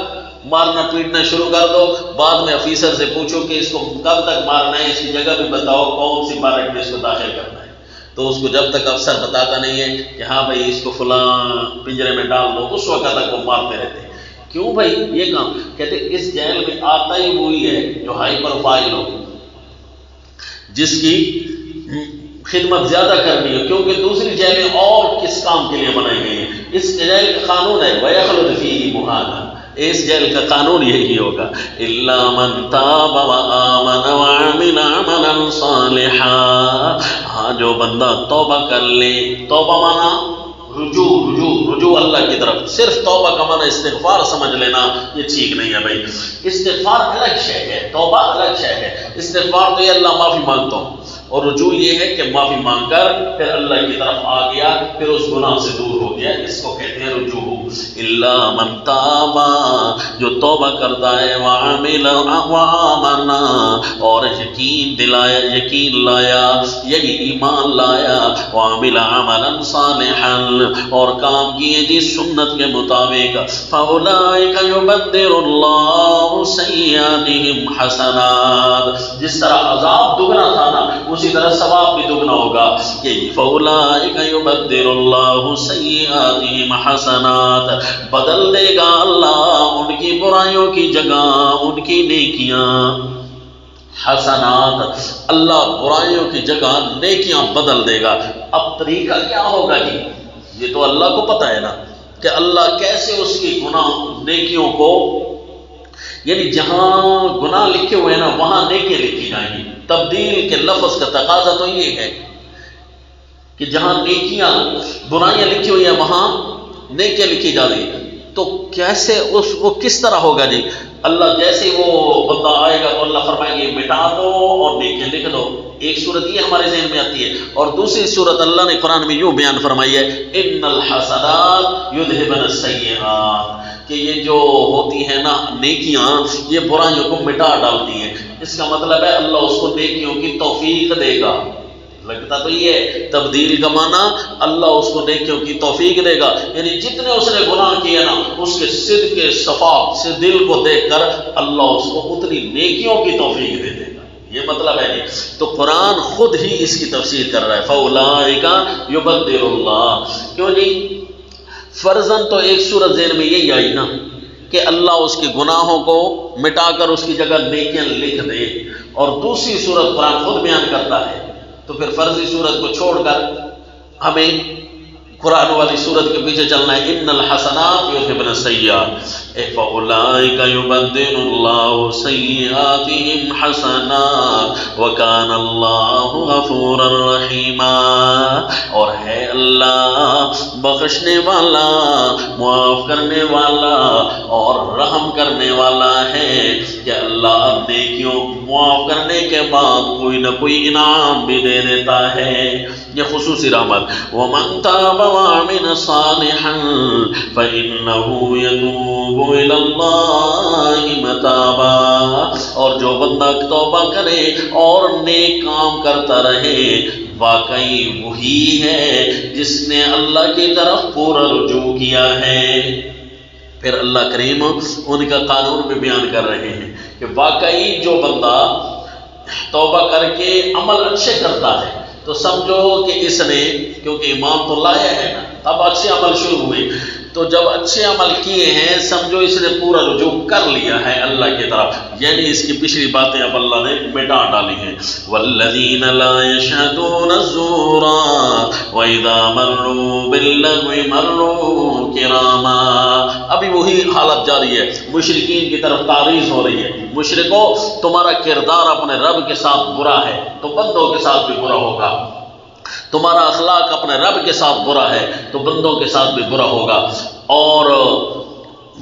مارنا پیٹنا شروع کر دو، بعد میں آفیسر سے پوچھو کہ اس کو کب تک مارنا ہے، اس کی جگہ بھی بتاؤ کون سی بارک میں اس کو داخل کرنا ہے۔ تو اس کو جب تک افسر بتاتا نہیں ہے کہ ہاں بھائی اس کو فلاں پنجرے میں ڈال دو، اس وقت تک وہ مارتے رہتے ہیں۔ کیوں بھائی یہ کام؟ کہتے اس جیل میں آتا ہی وہی ہے جو ہائی پروفائل ہو، جس کی خدمت زیادہ کرنی ہو، کیونکہ دوسری جیلیں اور کس کام کے لیے بنائی گئی ہیں۔ اس جیل کا قانون ہے وَيَخْلُدْ فِيهِ مُهَانًا، اس جیل کا قانون یہی ہوگا، الا من تاب وآمن وعمل عملا صالحا، ہاں جو بندہ توبہ کر لے، توبہ مانا رجوع اللہ کی طرف، صرف توبہ کا مانا استغفار سمجھ لینا یہ ٹھیک نہیں ہے بھائی، استغفار الگ شے ہے، توبہ الگ شے ہے، استغفار تو یہ اللہ معافی مانگتا ہوں، اور رجوع یہ ہے کہ معافی مانگ کر پھر اللہ کی طرف آ گیا، پھر اس گناہ سے دور ہو گیا، اس کو کہتے ہیں رجوع۔ الا من تاب، جو توبہ کرتا ہے، وعمل وآمن، اور یقین لایا، یعنی ایمان لایا، وعمل عملا صالحا، اور کام کیے جس سنت کے مطابق، فاولئک یبدل اللہ سیئاتہم حسنات، جس طرح عذاب دگنا تھا نا اسی طرح ثواب بھی دگنا ہوگا، کہ فاولئک یبدل اللہ سیئاتہم حسنات، بدل دے گا اللہ ان کی برائیوں کی جگہ ان کی نیکیاں، حسنات، اللہ برائیوں کی جگہ نیکیاں بدل دے گا۔ اب طریقہ کیا ہوگا جی؟ یہ تو اللہ کو پتہ ہے نا کہ اللہ کیسے اس کی گناہ نیکیوں کو، یعنی جہاں گناہ لکھے ہوئے ہیں نا وہاں نیکیاں لکھی جائیں گی۔ تبدیل کے لفظ کا تقاضا تو یہ ہے کہ جہاں نیکیاں برائیاں لکھی ہوئی ہیں وہاں نیکیاں لکھی جا رہی ہیں، تو کیسے وہ کس طرح ہوگا جی؟ اللہ جیسے وہ بندہ آئے گا تو اللہ فرمائیں گے مٹا دو اور نیکیاں لکھ دو۔ ایک صورت یہ ہمارے ذہن میں آتی ہے، اور دوسری صورت اللہ نے قرآن میں یوں بیان فرمائی ہے، ان الحسنات یذہبن السیئات، کہ یہ جو ہوتی ہے نا نیکیاں یہ برائیوں کو مٹا ڈالتی ہیں۔ اس کا مطلب ہے اللہ اس کو نیکیوں کی توفیق دے گا۔ لگتا تو یہ ہے تبدیل کا معنی اللہ اس کو نیکیوں کی توفیق دے گا، یعنی جتنے اس نے گناہ کیے نا اس کے صدق صفا سے دل کو دیکھ کر اللہ اس کو اتنی نیکیوں کی توفیق دے دے گا، یہ مطلب ہے جی۔ تو قرآن خود ہی اس کی تفسیر کر رہا ہے، فاولئک یبدل اللہ، کیوں جی؟ فرضاً تو ایک صورت ذہن میں یہی آئی نا کہ اللہ اس کے گناہوں کو مٹا کر اس کی جگہ نیکیاں لکھ دے، اور دوسری صورت قرآن خود بیان کرتا ہے، تو پھر فرضی صورت کو چھوڑ کر ہمیں قرآن والی صورت کے پیچھے چلنا ہے، ان الحسنات یذہبن السیئات، فاولئک یبدل اللہ سیئاتہم حسنات وکان اللہ غفورا رحیما، اور ہے اللہ بخشنے والا، معاف کرنے والا اور رحم کرنے والا ہے، کہ اللہ نیکیوں معاف کرنے کے بعد کوئی نہ کوئی انعام بھی دے دیتا ہے، یہ خصوصی رحمت۔ وَمَن تَابَ وَعَمِلَ صَالِحًا فَإِنَّهُ يَتُوبُ إِلَى اللَّهِ مَتَابًا، اور جو بندہ توبہ کرے اور نیک کام کرتا رہے، واقعی وہی ہے جس نے اللہ کی طرف پورا رجوع کیا ہے۔ پھر اللہ کریم ان کا قانون بھی بیان کر رہے ہیں کہ واقعی جو بندہ توبہ کر کے عمل اچھے کرتا ہے تو سمجھو کہ اس نے، کیونکہ ایمان تو لایا ہے نا، اب اچھے عمل شروع ہوئے، تو جب اچھے عمل کیے ہیں سمجھو اس نے پورا رجوع کر لیا ہے اللہ کی طرف، یعنی اس کی پچھلی باتیں اب اللہ نے مٹا ڈالی ہیں۔ والذین لا یشہدون الزور وَإِذَا مَرُّوا بِاللَّغْوِ مَرُّوا کِرَامًا، ابھی وہی حالت جاری ہے، مشرکین کی طرف تعریض ہو رہی ہے، مشرکو تمہارا کردار اپنے رب کے ساتھ برا ہے تو بندوں کے ساتھ بھی برا ہوگا، تمہارا اخلاق اپنے رب کے ساتھ برا ہے تو بندوں کے ساتھ بھی برا ہوگا، اور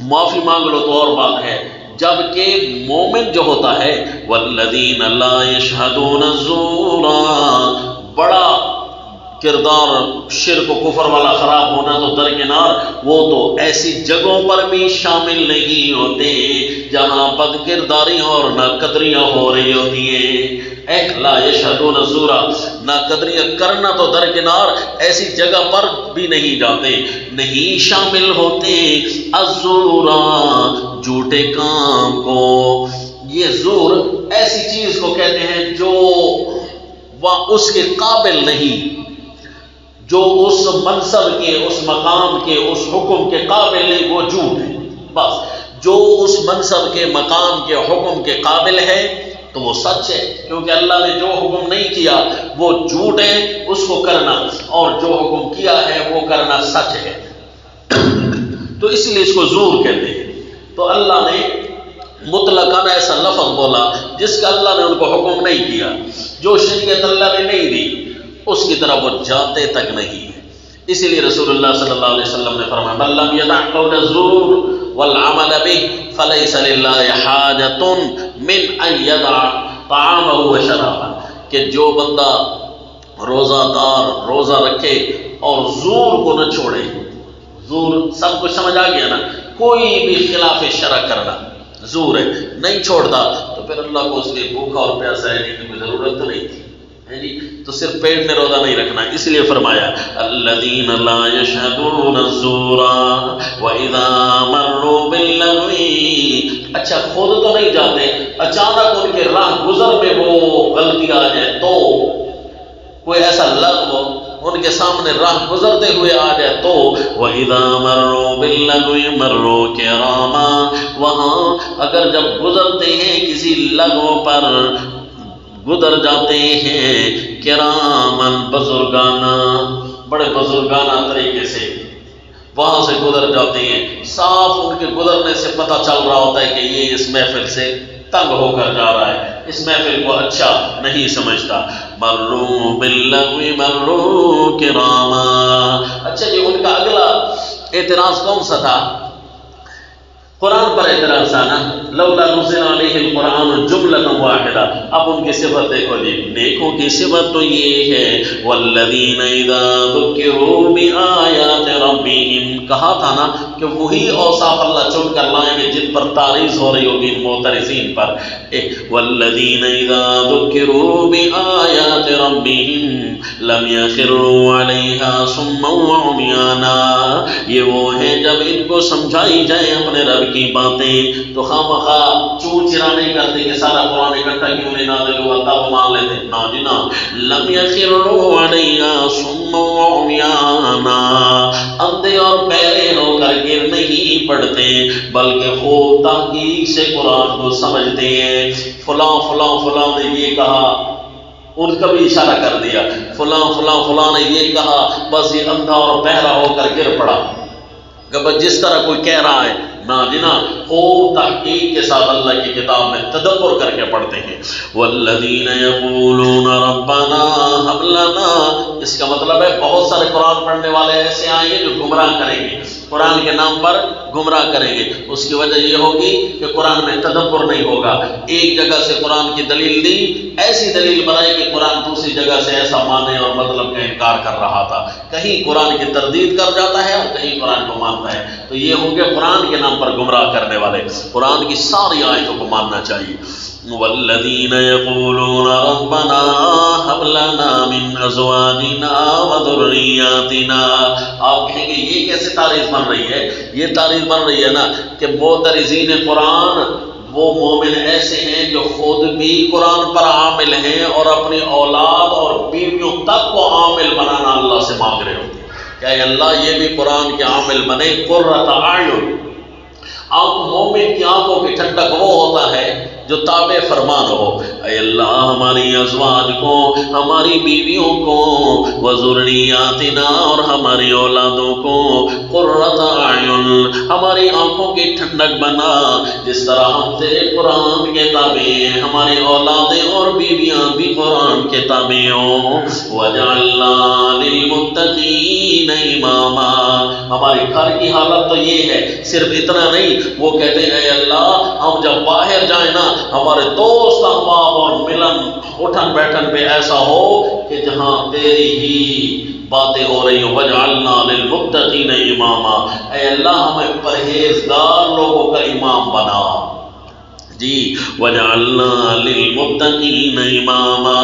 معافی مانگ لو تو اور بات ہے۔ جبکہ مومن جو ہوتا ہے والذین لا یشہدون الزور، بڑا کردار شرک و کفر والا خراب ہونا تو درکنار، وہ تو ایسی جگہوں پر بھی شامل نہیں ہوتے جہاں بد کرداری اور ناقدریاں ہو رہی ہوتی ہیں۔ لا یشہدون الزور، ناقدریاں کرنا تو درکنار، ایسی جگہ پر بھی نہیں جاتے، نہیں شامل ہوتے الزور، جھوٹے کام کو۔ یہ زور ایسی چیز کو کہتے ہیں جو اس کے قابل نہیں، جو اس منصب کے، اس مقام کے، اس حکم کے قابل نہیں، وہ جھوٹ ہے بس۔ جو اس منصب کے، مقام کے، حکم کے قابل ہے تو وہ سچ ہے، کیونکہ اللہ نے جو حکم نہیں کیا وہ جھوٹ ہے اس کو کرنا، اور جو حکم کیا ہے وہ کرنا سچ ہے، تو اس لیے اس کو زور کہتے ہیں۔ تو اللہ نے مطلقاً ایسا لفظ بولا جس کا اللہ نے ان کو حکم نہیں کیا، جو شریعت اللہ نے نہیں دی اس کی طرف وہ جاتے تک نہیں۔ اسی لیے رسول اللہ صلی اللہ علیہ وسلم نے فرمایا من لم يدع قول الزور والعمل به فليس لله حاجة من ان يدع طعامه وشرابه، کہ جو بندہ روزہ دار روزہ رکھے اور زور کو نہ چھوڑے، زور سب کچھ سمجھ آ گیا نا، کوئی بھی خلاف شرع کرنا زور ہے، نہیں چھوڑتا تو پھر اللہ کو اس کے بھوکا اور پیاسا رہنے کی کوئی ضرورت تو نہیں تھی، تو صرف پیٹ میں روزہ نہیں رکھنا۔ اس لیے فرمایا الذین لا یشہدون الزور واذا مروا باللغو، اچھا خود تو نہیں جاتے، اچانک ان کے راہ گزر میں وہ غلطی آ جائے تو، کوئی ایسا لغو ان کے سامنے راہ گزرتے ہوئے آ جائے تو، وَإِذَا مَرُّوا بِاللَّغْوِ مَرُّوا كِرَامًا، وہاں اگر جب گزرتے ہیں کسی لغو پر گزر جاتے ہیں کرامن بزرگانہ، بڑے بزرگانہ طریقے سے وہاں سے گزر جاتے ہیں، صاف ان کے گزرنے سے پتہ چل رہا ہوتا ہے کہ یہ اس محفل سے تنگ ہو کر جا رہا ہے، اس محفل کو اچھا نہیں سمجھتا۔ مروا باللغو مروا کراما، اچھا جی ان کا اگلا اعتراض کون سا تھا؟ قرآن پر اعتراض تھا نا، لولا نزل علیہ القرآن جملۃ واحدہ۔ اب ان کی صفت دیکھو جی، نیکوں کی صفت تو یہ ہے والذین اذا ذکروا بآیات ربہم، کہا تھا نا کہ وہی اوصاف اللہ چن کر لائیں گے جن پر تعریض ہو رہی ہوگی معترضین پر۔ والذین اذا ذکروا بآیات ربہم لم یخروا علیہا صما وعمیانا، یہ وہ ہیں جب ان کو سمجھائی جائے اپنے رب کی باتیں تو خواہ چور چرا نہیں کرتے کہ سارا قرآن اکٹھا کیوں نہیں نازل ہوا تب مان لیتے، نا جی نا، لم یخروا علیہا صما وعمیانا، اندھے اور بہرے ہو کر گر نہیں پڑتے بلکہ خوب تحقیق سے قرآن کو سمجھتے ہیں۔ فلاں فلاں فلاں نے یہ کہا، ان کا بھی اشارہ کر دیا، فلاں فلاں فلاں نے یہ کہا، بس یہ اندھا اور بہرا ہو کر گر پڑا کہ بس جس طرح کوئی کہہ رہا ہے، نا جنا خوب تحقیق کے ساتھ اللہ کی کتاب میں تدبر کر کے پڑھتے ہیں۔ والذین یقولون ربنا ھب لنا، اس کا مطلب ہے بہت سارے قرآن پڑھنے والے ایسے آئیں گے جو گمراہ کریں گے، قرآن کے نام پر گمراہ کریں گے۔ اس کی وجہ یہ ہوگی کہ قرآن میں تدبر نہیں ہوگا، ایک جگہ سے قرآن کی دلیل دی، ایسی دلیل بنائی کہ قرآن دوسری جگہ سے ایسا معنی اور مطلب کا انکار کر رہا تھا، کہیں قرآن کی تردید کر جاتا ہے اور کہیں قرآن کو مانتا ہے، تو یہ ہوں گے قرآن کے نام پر گمراہ کرنے والے۔ قرآن کی ساری آیتوں کو ماننا چاہیے۔ والذین یقولون ربنا ھب لنا من ازواجنا وذریاتنا، آپ کہیں گے یہ کیسے تعریف بن رہی ہے؟ یہ تعریف بن رہی ہے نا کہ معترضین قرآن وہ مومن ایسے ہیں جو خود بھی قرآن پر عامل ہیں اور اپنی اولاد اور بیویوں تک کو عامل بنانا اللہ سے مانگ رہے ہوتے ہیں کہ اے اللہ یہ بھی قرآن کے عامل بنے۔ قرۃ اعین، مومن کی آنکھوں کی ٹھنڈک وہ ہوتا ہے جو تابع فرمان ہو، اے اللہ ہماری ازواج کو، ہماری بیویوں کو، وذریاتنا اور ہماری اولادوں کو، قرۃ اعین، ہماری آنکھوں کی ٹھنڈک بنا، جس طرح ہم تیرے قرآن کے تابع ہیں، ہماری اولادیں اور بیویاں بھی قرآن کے تابع ہوں۔ وجعلنا للمتقین اماما، ہمارے گھر کی حالت تو یہ ہے، صرف اتنا نہیں، وہ کہتے ہیں اے اللہ ہم جب باہر جائیں نا ہمارے دوست احباب اور ملن اٹھن بیٹھن پہ ایسا ہو کہ جہاں تیری ہی باتیں ہو رہی ہوں۔ وجعلنا للمتقین اماما، اے اللہ ہمیں پرہیزگار لوگوں کا امام بنا جی۔ وجعلنا للمتقین اماما،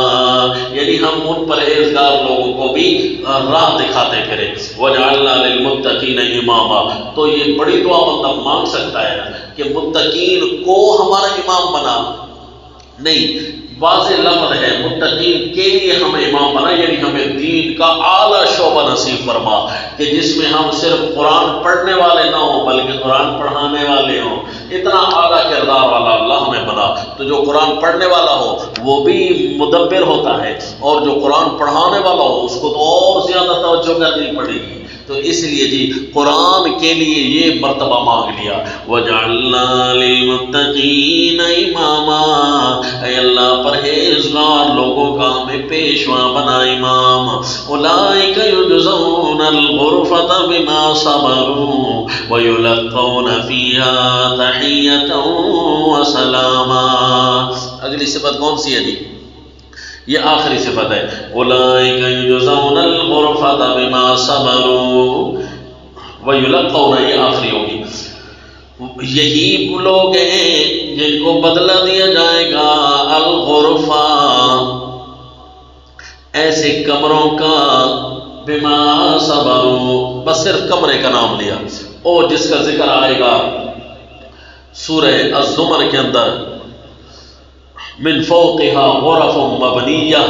یعنی ہم ان پرہیزگار لوگوں کو بھی راہ دکھاتے پھرے۔ وجعلنا للمتقین اماما، تو یہ بڑی دعا بندہ مانگ سکتا ہے کہ متقین کو ہمارا امام بنا، نہیں واضح لفظ ہے متقین کے لیے ہمیں امام بنا، یعنی ہمیں دین کا اعلیٰ شعبہ نصیب فرما کہ جس میں ہم صرف قرآن پڑھنے والے نہ ہوں بلکہ قرآن پڑھانے والے ہوں، اتنا اعلیٰ کردار والا اللہ ہمیں بنا۔ تو جو قرآن پڑھنے والا ہو وہ بھی مدبر ہوتا ہے، اور جو قرآن پڑھانے والا ہو اس کو تو اور زیادہ توجہ کرنی پڑے گی، تو اس لیے جی قرآن کے لیے یہ مرتبہ مانگ لیا وَجَعَلْنَا لِلْمُتَّقِينَ إِمَامًا، اے اللہ پرہیزگار لوگوں کا ہمیں پیشوا بنا امام. اولئک یجزون الغرفۃ بما صبروا ویلقون فیہا تحیۃ وسلاما. اگلی صفت کون سی ہے جی؟ یہ آخری صفت ہے. اولئک یجزون الغرفۃ بما صبروا ویلقون، یہ آخری ہوگی. یہی لوگ ہیں جن کو بدلہ دیا جائے گا الغرفہ، ایسے کمروں کا، بما صبروا، بس صرف کمرے کا نام لیا، اور جس کا ذکر آئے گا سورہ الزمر کے اندر من فوقہا غرف مبنیہ،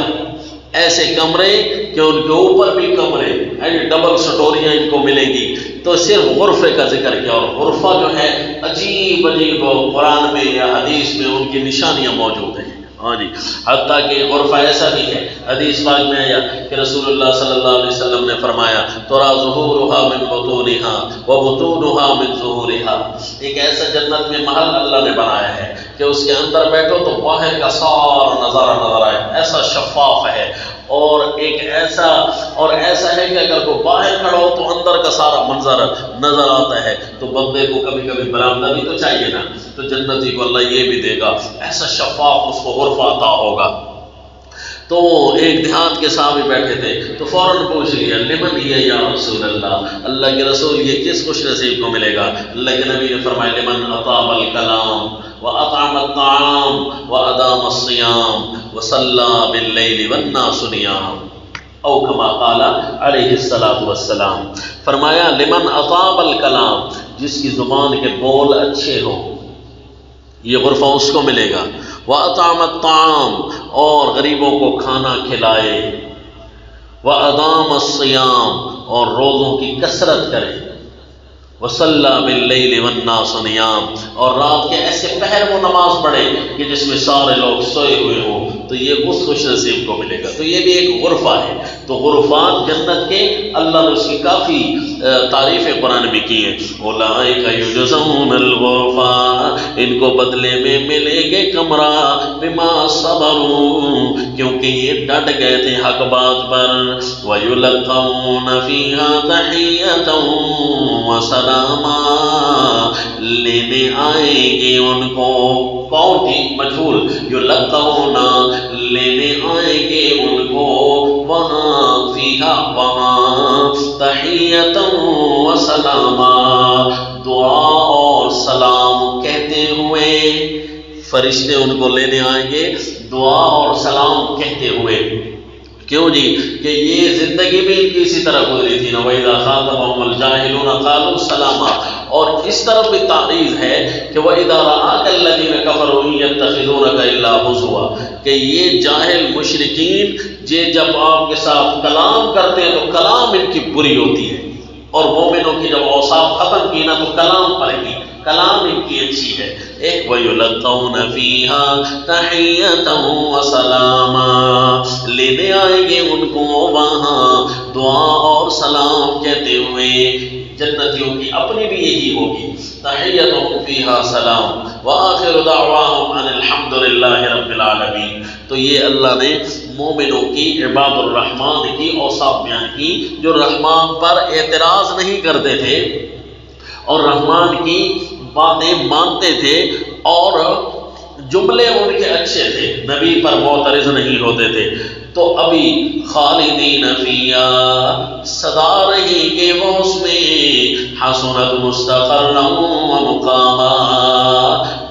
ایسے کمرے کہ ان کے اوپر بھی کمرے، یعنی ڈبل سٹوریاں ان کو ملیں گی. تو صرف غرفے کا ذکر کیا، اور غرفہ جو ہے عجیب عجیب قرآن میں یا حدیث میں ان کی نشانیاں موجود ہیں. ہاں جی، حتیٰ کہ غرفہ ایسا بھی ہے، حدیث پاک میں آیا کہ رسول اللہ صلی اللہ علیہ وسلم نے فرمایا ترا ظہورہا من بطونہا وبطونہا من ظہورہا. ایک ایسا جنت میں محل اللہ نے بنایا ہے کہ اس کے اندر بیٹھو تو باہر کا سارا نظارہ نظر آئے، ایسا شفاف ہے. اور ایک ایسا ہے کہ اگر کوئی باہر کھڑا ہو تو اندر کا سارا منظر نظر آتا ہے. تو بندے کو کبھی کبھی برآمدہ بھی تو چاہیے نا، تو جنتی کو اللہ یہ بھی دے گا، ایسا شفاف اس کو غرفہ عطا ہوگا. تو ایک دیہات کے صحابی بیٹھے تھے تو فوراً پوچھ لیا لمن یہ یا رسول اللہ، اللہ کے رسول یہ کس خوش نصیب کو ملے گا؟ اللہ کے نبی نے فرمایا لمن اطاب الکلام واطعم الطعام وادام الصیام وصلی باللیل والناس نیام، او کما قال علیہ الصلاۃ والسلام. فرمایا لمن اطاب الکلام، جس کی زبان کے بول اچھے ہوں یہ غرفہ اس کو ملے گا. وَأَطْعَمَ الطَّعَامَ، اور غریبوں کو کھانا کھلائے. وَأَدَامَ الصِّيَامَ، اور روزوں کی کثرت کرے. وَصَلَّى بِاللَّيْلِ وَالنَّاسُ نِيَامٌ، اور رات کے ایسے پہر وہ نماز پڑھے کہ جس میں سارے لوگ سوئے ہوئے ہوں، تو یہ اس خوش نصیب کو ملے گا. تو یہ بھی ایک غرفہ ہے. تو غرفات جنت کے اللہ نے اس کی کافی تعریفیں قرآن میں کی ہیں. اولئک یجزون الغرفہ، ان کو بدلے میں ملے گے کمرہ، بما صبروا، کیونکہ یہ ڈٹ گئے تھے حق بات پر. ویلقون فیہا تحیۃ وسلاما، لینے آئیں گے ان کو، کون تھی مجھول، یلقون، لینے آئیں گے ان کو، وہاں فیہا، وہاں، تحیۃ وسلاما، دعا اور سلام کہتے ہوئے. فرشتے ان کو لینے آئیں گے دعا اور سلام کہتے ہوئے. کیوں جی؟ کہ یہ زندگی بھی ان کی اسی طرح گزری تھی نا، وَإِذَا خَاطَبَهُمُ الْجَاهِلُونَ قَالُوا سَلَامًا. اور اس طرف بھی تعریض ہے کہ وَإِذَا رَآكَ الَّذِينَ كَفَرُوا يَتَّخِذُونَكَ إِلَّا هُزُوًا، کہ یہ جاہل مشرکین جب آپ کے ساتھ کلام کرتے ہیں تو کلام ان کی بری ہوتی ہے، اور مومنوں کی جب اوصاف ختم کی نا تو کلام پڑے گی، کلام ان کی اچھی ہے. وَيُلَقَّوْنَ فِيهَا تَحِيَّةً وَسَلَامًا، لینے آئیں گے ان کو وہاں دعا اور سلام کہتے ہوئے. جنتیوں کی اپنی بھی یہی ہوگی، تحیتهم فیہا سلام وآخر دعواہم ان الحمد للہ رب العالمین. تو یہ اللہ نے مومنوں کی، عباد الرحمن کی اوصاف بیان کی، جو رحمان پر اعتراض نہیں کرتے تھے اور رحمان کی باتیں مانتے تھے، اور جملے ان کے اچھے تھے، نبی پر معترض نہیں ہوتے تھے. تو ابھی خالدین فیہا، سدا رہیں گے وہ اس میں، حسنت مستقرا ومقاما،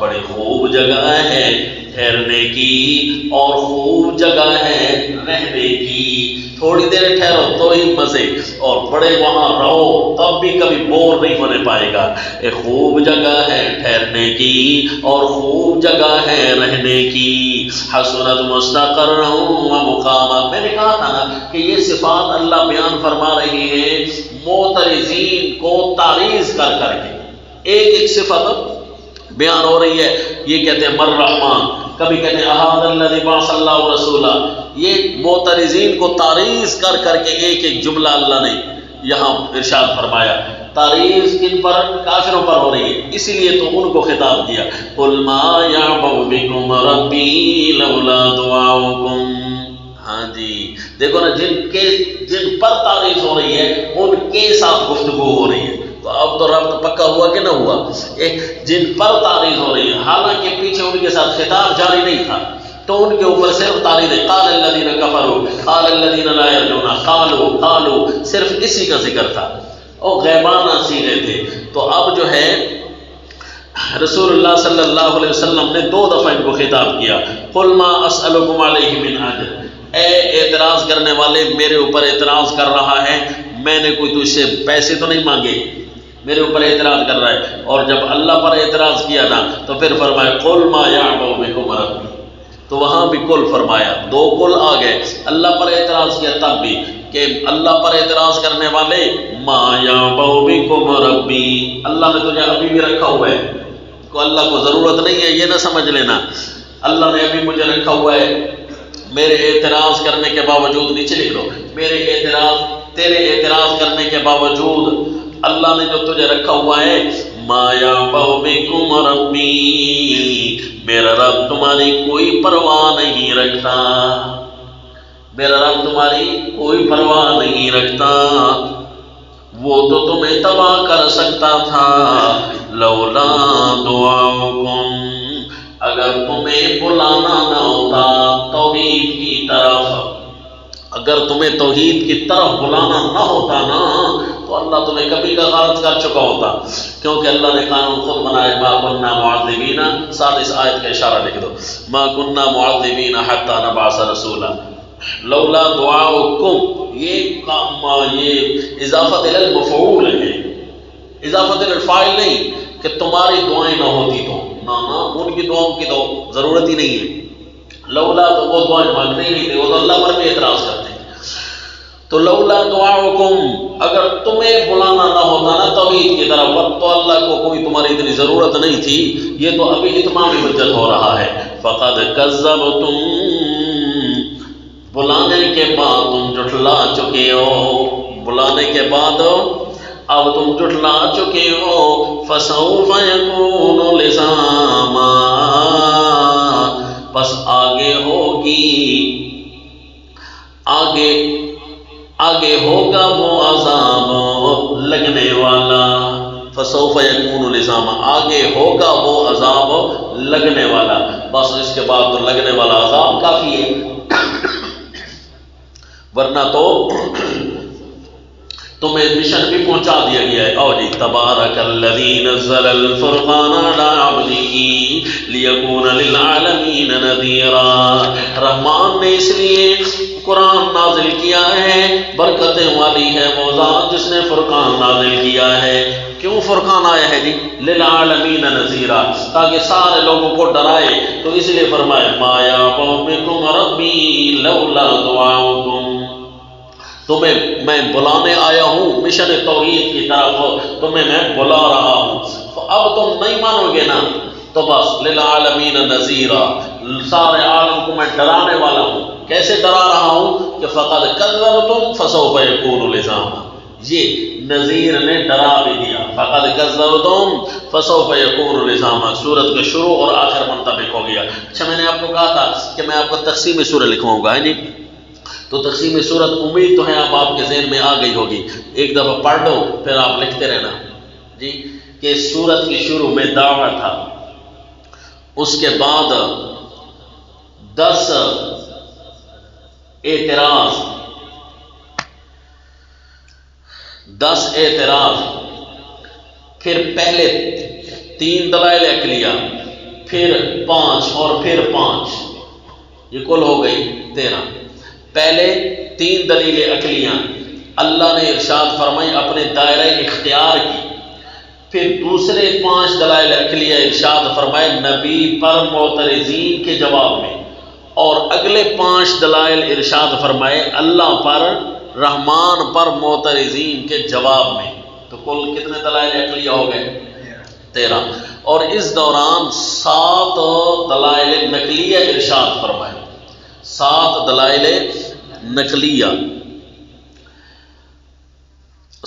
بڑی خوب جگہ ہے ٹھہرنے کی اور خوب جگہ ہے رہنے کی. تھوڑی دیر ٹھہرو تو ہی مزے، اور بڑے وہاں رہو تب بھی کبھی بور نہیں ہونے پائے گا. ایک خوب جگہ ہے ٹھہرنے کی اور خوب جگہ ہے رہنے کی. حسنت مستقرا ومقاما، میں نے کہا تھا نا کہ یہ صفات اللہ بیان فرما رہی ہے معترضین کو تعریض کر کر کے. ایک ایک صفت بیان ہو رہی ہے. یہ کہتے ہیں مر رحمان، کبھی کہتے ہیں احد الذی بعث اللہ رسولہ. یہ معترضین کو تعریض کر کر کے ایک ایک جملہ اللہ نے یہاں ارشاد فرمایا تعریض کن پر؟ کافروں پر ہو رہی ہے، اسی لیے تو ان کو خطاب کیا قُلْ مَا يَعْبَأُ بِكُمْ رَبِّي لَوْلَا دُعَاؤُكُمْ۔ ہاں جی دیکھو نا، جن پر تعریض ہو رہی ہے ان کے ساتھ گفتگو ہو رہی ہے، تو اب تو ربط پکا ہوا کہ نہ ہوا؟ جن پر تعریض ہو رہی ہے، حالانکہ پیچھے ان کے ساتھ خطاب جاری نہیں تھا، تو ان کے اوپر صرف تعریض ہے، قال الذین کفروا قال الذین لا یرجون قالوا صرف اسی کا ذکر تھا، اور غیبانہ صیغے تھے۔ تو اب جو ہے رسول اللہ صلی اللہ علیہ وسلم نے 2 دفعہ ان کو خطاب کیا، قل ما اسألکم علیہ من اجر، اے اعتراض کرنے والے میرے اوپر اعتراض کر رہا ہے، میں نے کوئی تجھ سے پیسے تو نہیں مانگے، میرے اوپر اعتراض کر رہا ہے۔ اور جب اللہ پر اعتراض کیا نا تو پھر فرمایا قل ما یعبأ بکم ربی، تو وہاں بھی کل فرمایا، 2 کل آ گئے۔ اللہ پر اعتراض کیا تب بھی کہ اللہ پر اعتراض کرنے والے ما یعبأ بکم ربی، اللہ نے تجھے ابھی بھی رکھا ہوا ہے، کو اللہ کو ضرورت نہیں ہے یہ نہ سمجھ لینا، اللہ نے ابھی مجھے رکھا ہوا ہے، میرے اعتراض کرنے کے باوجود، نیچے لکھ لو، تیرے اعتراض کرنے کے باوجود اللہ نے جو تجھے رکھا ہوا ہے، ما یعبأ بکم ربی، میرا رب تمہاری کوئی پرواہ نہیں رکھتا، میرا رب تمہاری کوئی پرواہ نہیں رکھتا، وہ تو تمہیں تباہ کر سکتا تھا، لولا دعاؤکم، اگر تمہیں بلانا نہ ہوتا توحید کی طرف، اگر تمہیں توحید کی طرف بلانا نہ ہوتا نا تو اللہ تمہیں کبھی کا غارت کر چکا ہوتا، کیونکہ اللہ نے قانون خود بنائے، ما کننا معذبین، ساتھ اس آیت کا اشارہ لکھ دو، ما کننا معذبین حتی نبعث رسولا، لولا دعاؤکم، یہ اضافت الی المفعول ہے، اضافت الی الفاعل نہیں کہ تمہاری دعائیں نہ ہوتی تو، نہ ان کی دعاؤں کی تو ضرورت ہی نہیں ہے، لولا تو وہ دعائیں مانگتے ہی نہیں تھے، وہ تو اللہ پر بھی اعتراض کرتے ہیں، تو لولا دعاؤکم، اگر تمہیں بلانا نہ ہوتا نا توحید کی طرف، تو اللہ کو کوئی تمہاری اتنی ضرورت نہیں تھی، یہ تو ابھی اتمام حجت ہو رہا ہے، فقد کذبتم، بلانے کے بعد تم جھٹلا چکے ہو، بلانے کے بعد اب تم جھٹلا چکے ہو، فسوف یکون لزاما، بس آگے ہوگی، آگے ہوگا وہ عذاب لگنے والا، فسوف یکون لزاما، آگے ہوگا وہ عذاب لگنے والا، بس اس کے بعد تو لگنے والا عذاب کافی ہے، ورنہ تو تمہیں مشن بھی پہنچا دیا گیا ہے۔ اور جی تبارک الذی نزل الفرقان علی عبدہ لیکون للعالمین نذیرا، رحمان نے اس لیے قرآن نازل کیا ہے، برکتیں والی ہے وہ ذات جس نے فرقان نازل کیا ہے۔ کیوں فرقان آیا ہے جی؟ للعالمین نذیرا، تاکہ سارے لوگوں کو ڈرائے، تو اس لیے فرمایا ما یعبأ بکم ربی لولا دعاؤکم، تمہیں میں بلانے آیا ہوں مشن توحید کی طرف، تمہیں میں بلا رہا ہوں، اب تم نہیں مانو گے نا تو بس للعالمین نذیرا، سارے عالم کو میں ڈرانے والا ہوں۔ کیسے ڈرا رہا ہوں کہ فقد کذبتم فسوف یکون لزاما، یہ نذیر نے ڈرا بھی دیا، فقد کذبتم فسوف یکون لزاما، سورت کے شروع اور آخر منطبق ہو گیا۔ اچھا میں نے آپ کو کہا تھا کہ میں آپ کو تقسیم سورہ لکھواؤں گا، ہے جی، تو تقسیم سورت امید تو ہے اب آپ کے ذہن میں آ گئی ہوگی، ایک دفعہ پڑھ لو پھر آپ لکھتے رہنا جی، کہ سورت کے شروع میں دعوت تھا، اس کے بعد 10 اعتراض، پھر پہلے 3 دلائل عقلیہ، پھر 5 اور پھر 5، یہ کل ہو گئی 13۔ پہلے 3 دلیل عقلیاں اللہ نے ارشاد فرمائی اپنے دائرہ اختیار کی، پھر دوسرے 5 دلائل عقلیہ ارشاد فرمائے نبی پر معترضین کے جواب میں، اور اگلے 5 دلائل ارشاد فرمائے اللہ پر رحمان پر معترضین کے جواب میں، تو کل کتنے دلائل عقلیہ ہو گئے؟ 13۔ اور اس دوران 7 دلائل نقلیہ ارشاد فرمائے، 7 دلائل نقلیہ،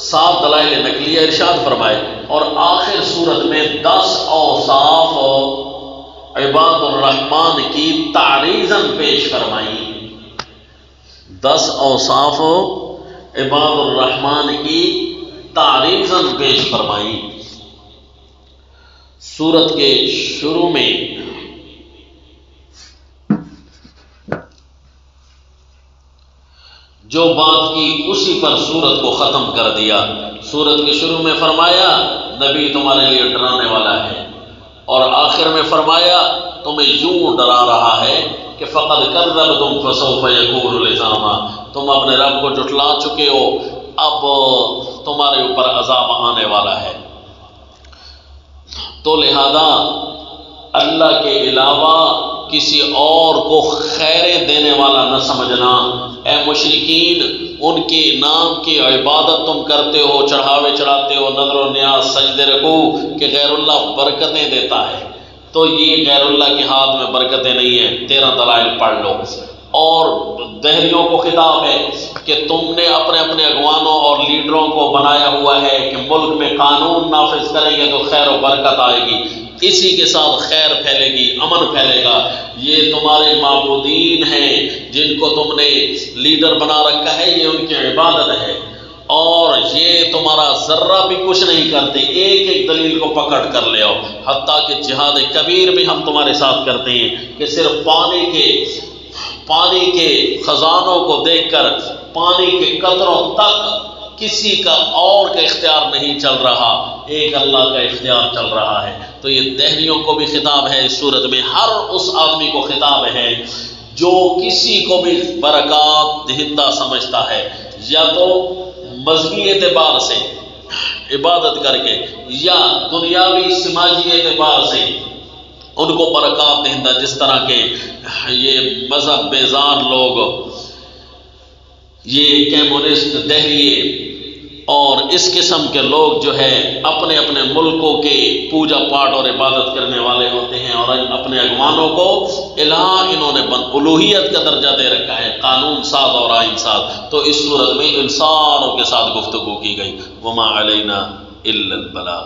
7 دلائل نقلیہ ارشاد فرمائے، اور آخر صورت میں 10 اوصاف عباد الرحمن کی تعریضاً پیش فرمائی۔ 10 اوصاف عباد الرحمن کی تعریضاً پیش فرمائی۔ سورت کے شروع میں جو بات کی اسی پر سورت کو ختم کر دیا۔ سورت کے شروع میں فرمایا نبی تمہارے لیے ڈرانے والا ہے، اور آخر میں فرمایا تمہیں یوں ڈرا رہا ہے کہ فقد کذبتم فسوف یکون لزاما، تم اپنے رب کو جھٹلا چکے ہو، اب تمہارے اوپر عذاب آنے والا ہے۔ تو لہذا اللہ کے علاوہ کسی اور کو خیریں دینے والا نہ سمجھنا۔ اے مشرکین، ان کے نام کی عبادت تم کرتے ہو، چڑھاوے چڑھاتے ہو، نظر و نیاز سجدے رکو کہ غیر اللہ برکتیں دیتا ہے، تو یہ غیر اللہ کے ہاتھ میں برکتیں نہیں ہیں۔ 13 دلائل پڑھ لو۔ اور دہریوں کو خطاب ہے کہ تم نے اپنے اپنے اگوانوں اور لیڈروں کو بنایا ہوا ہے کہ ملک میں قانون نافذ کریں گے تو خیر و برکت آئے گی، اسی کے ساتھ خیر پھیلے گی، امن پھیلے گا۔ یہ تمہارے معبودین ہیں جن کو تم نے لیڈر بنا رکھا ہے، یہ ان کی عبادت ہے، اور یہ تمہارا ذرہ بھی کچھ نہیں کرتے۔ ایک ایک دلیل کو پکڑ کر لے آؤ، حتیٰ کہ جہاد کبیر بھی ہم تمہارے ساتھ کرتے ہیں کہ صرف پانی کے خزانوں کو دیکھ کر پانی کے قطروں تک کسی کا اور کا اختیار نہیں چل رہا، ایک اللہ کا اختیار چل رہا ہے۔ تو یہ دہریوں کو بھی خطاب ہے اس صورت میں، ہر اس آدمی کو خطاب ہے جو کسی کو بھی برکات دہندہ سمجھتا ہے، یا تو مذہبی اعتبار سے عبادت کر کے یا دنیاوی سماجی اعتبار سے ان کو برکات دہندہ، جس طرح کے یہ مذہب بیزار لوگ، یہ کمیونسٹ دہریے اور اس قسم کے لوگ جو ہے اپنے اپنے ملکوں کے پوجا پاٹ اور عبادت کرنے والے ہوتے ہیں، اور اپنے اگوانوں کو الہ انہوں نے الوہیت کا درجہ دے رکھا ہے، قانون ساز اور آئین ساز۔ تو اس صورت میں انسانوں کے ساتھ گفتگو کی گئی، وما علینا الا البلاغ۔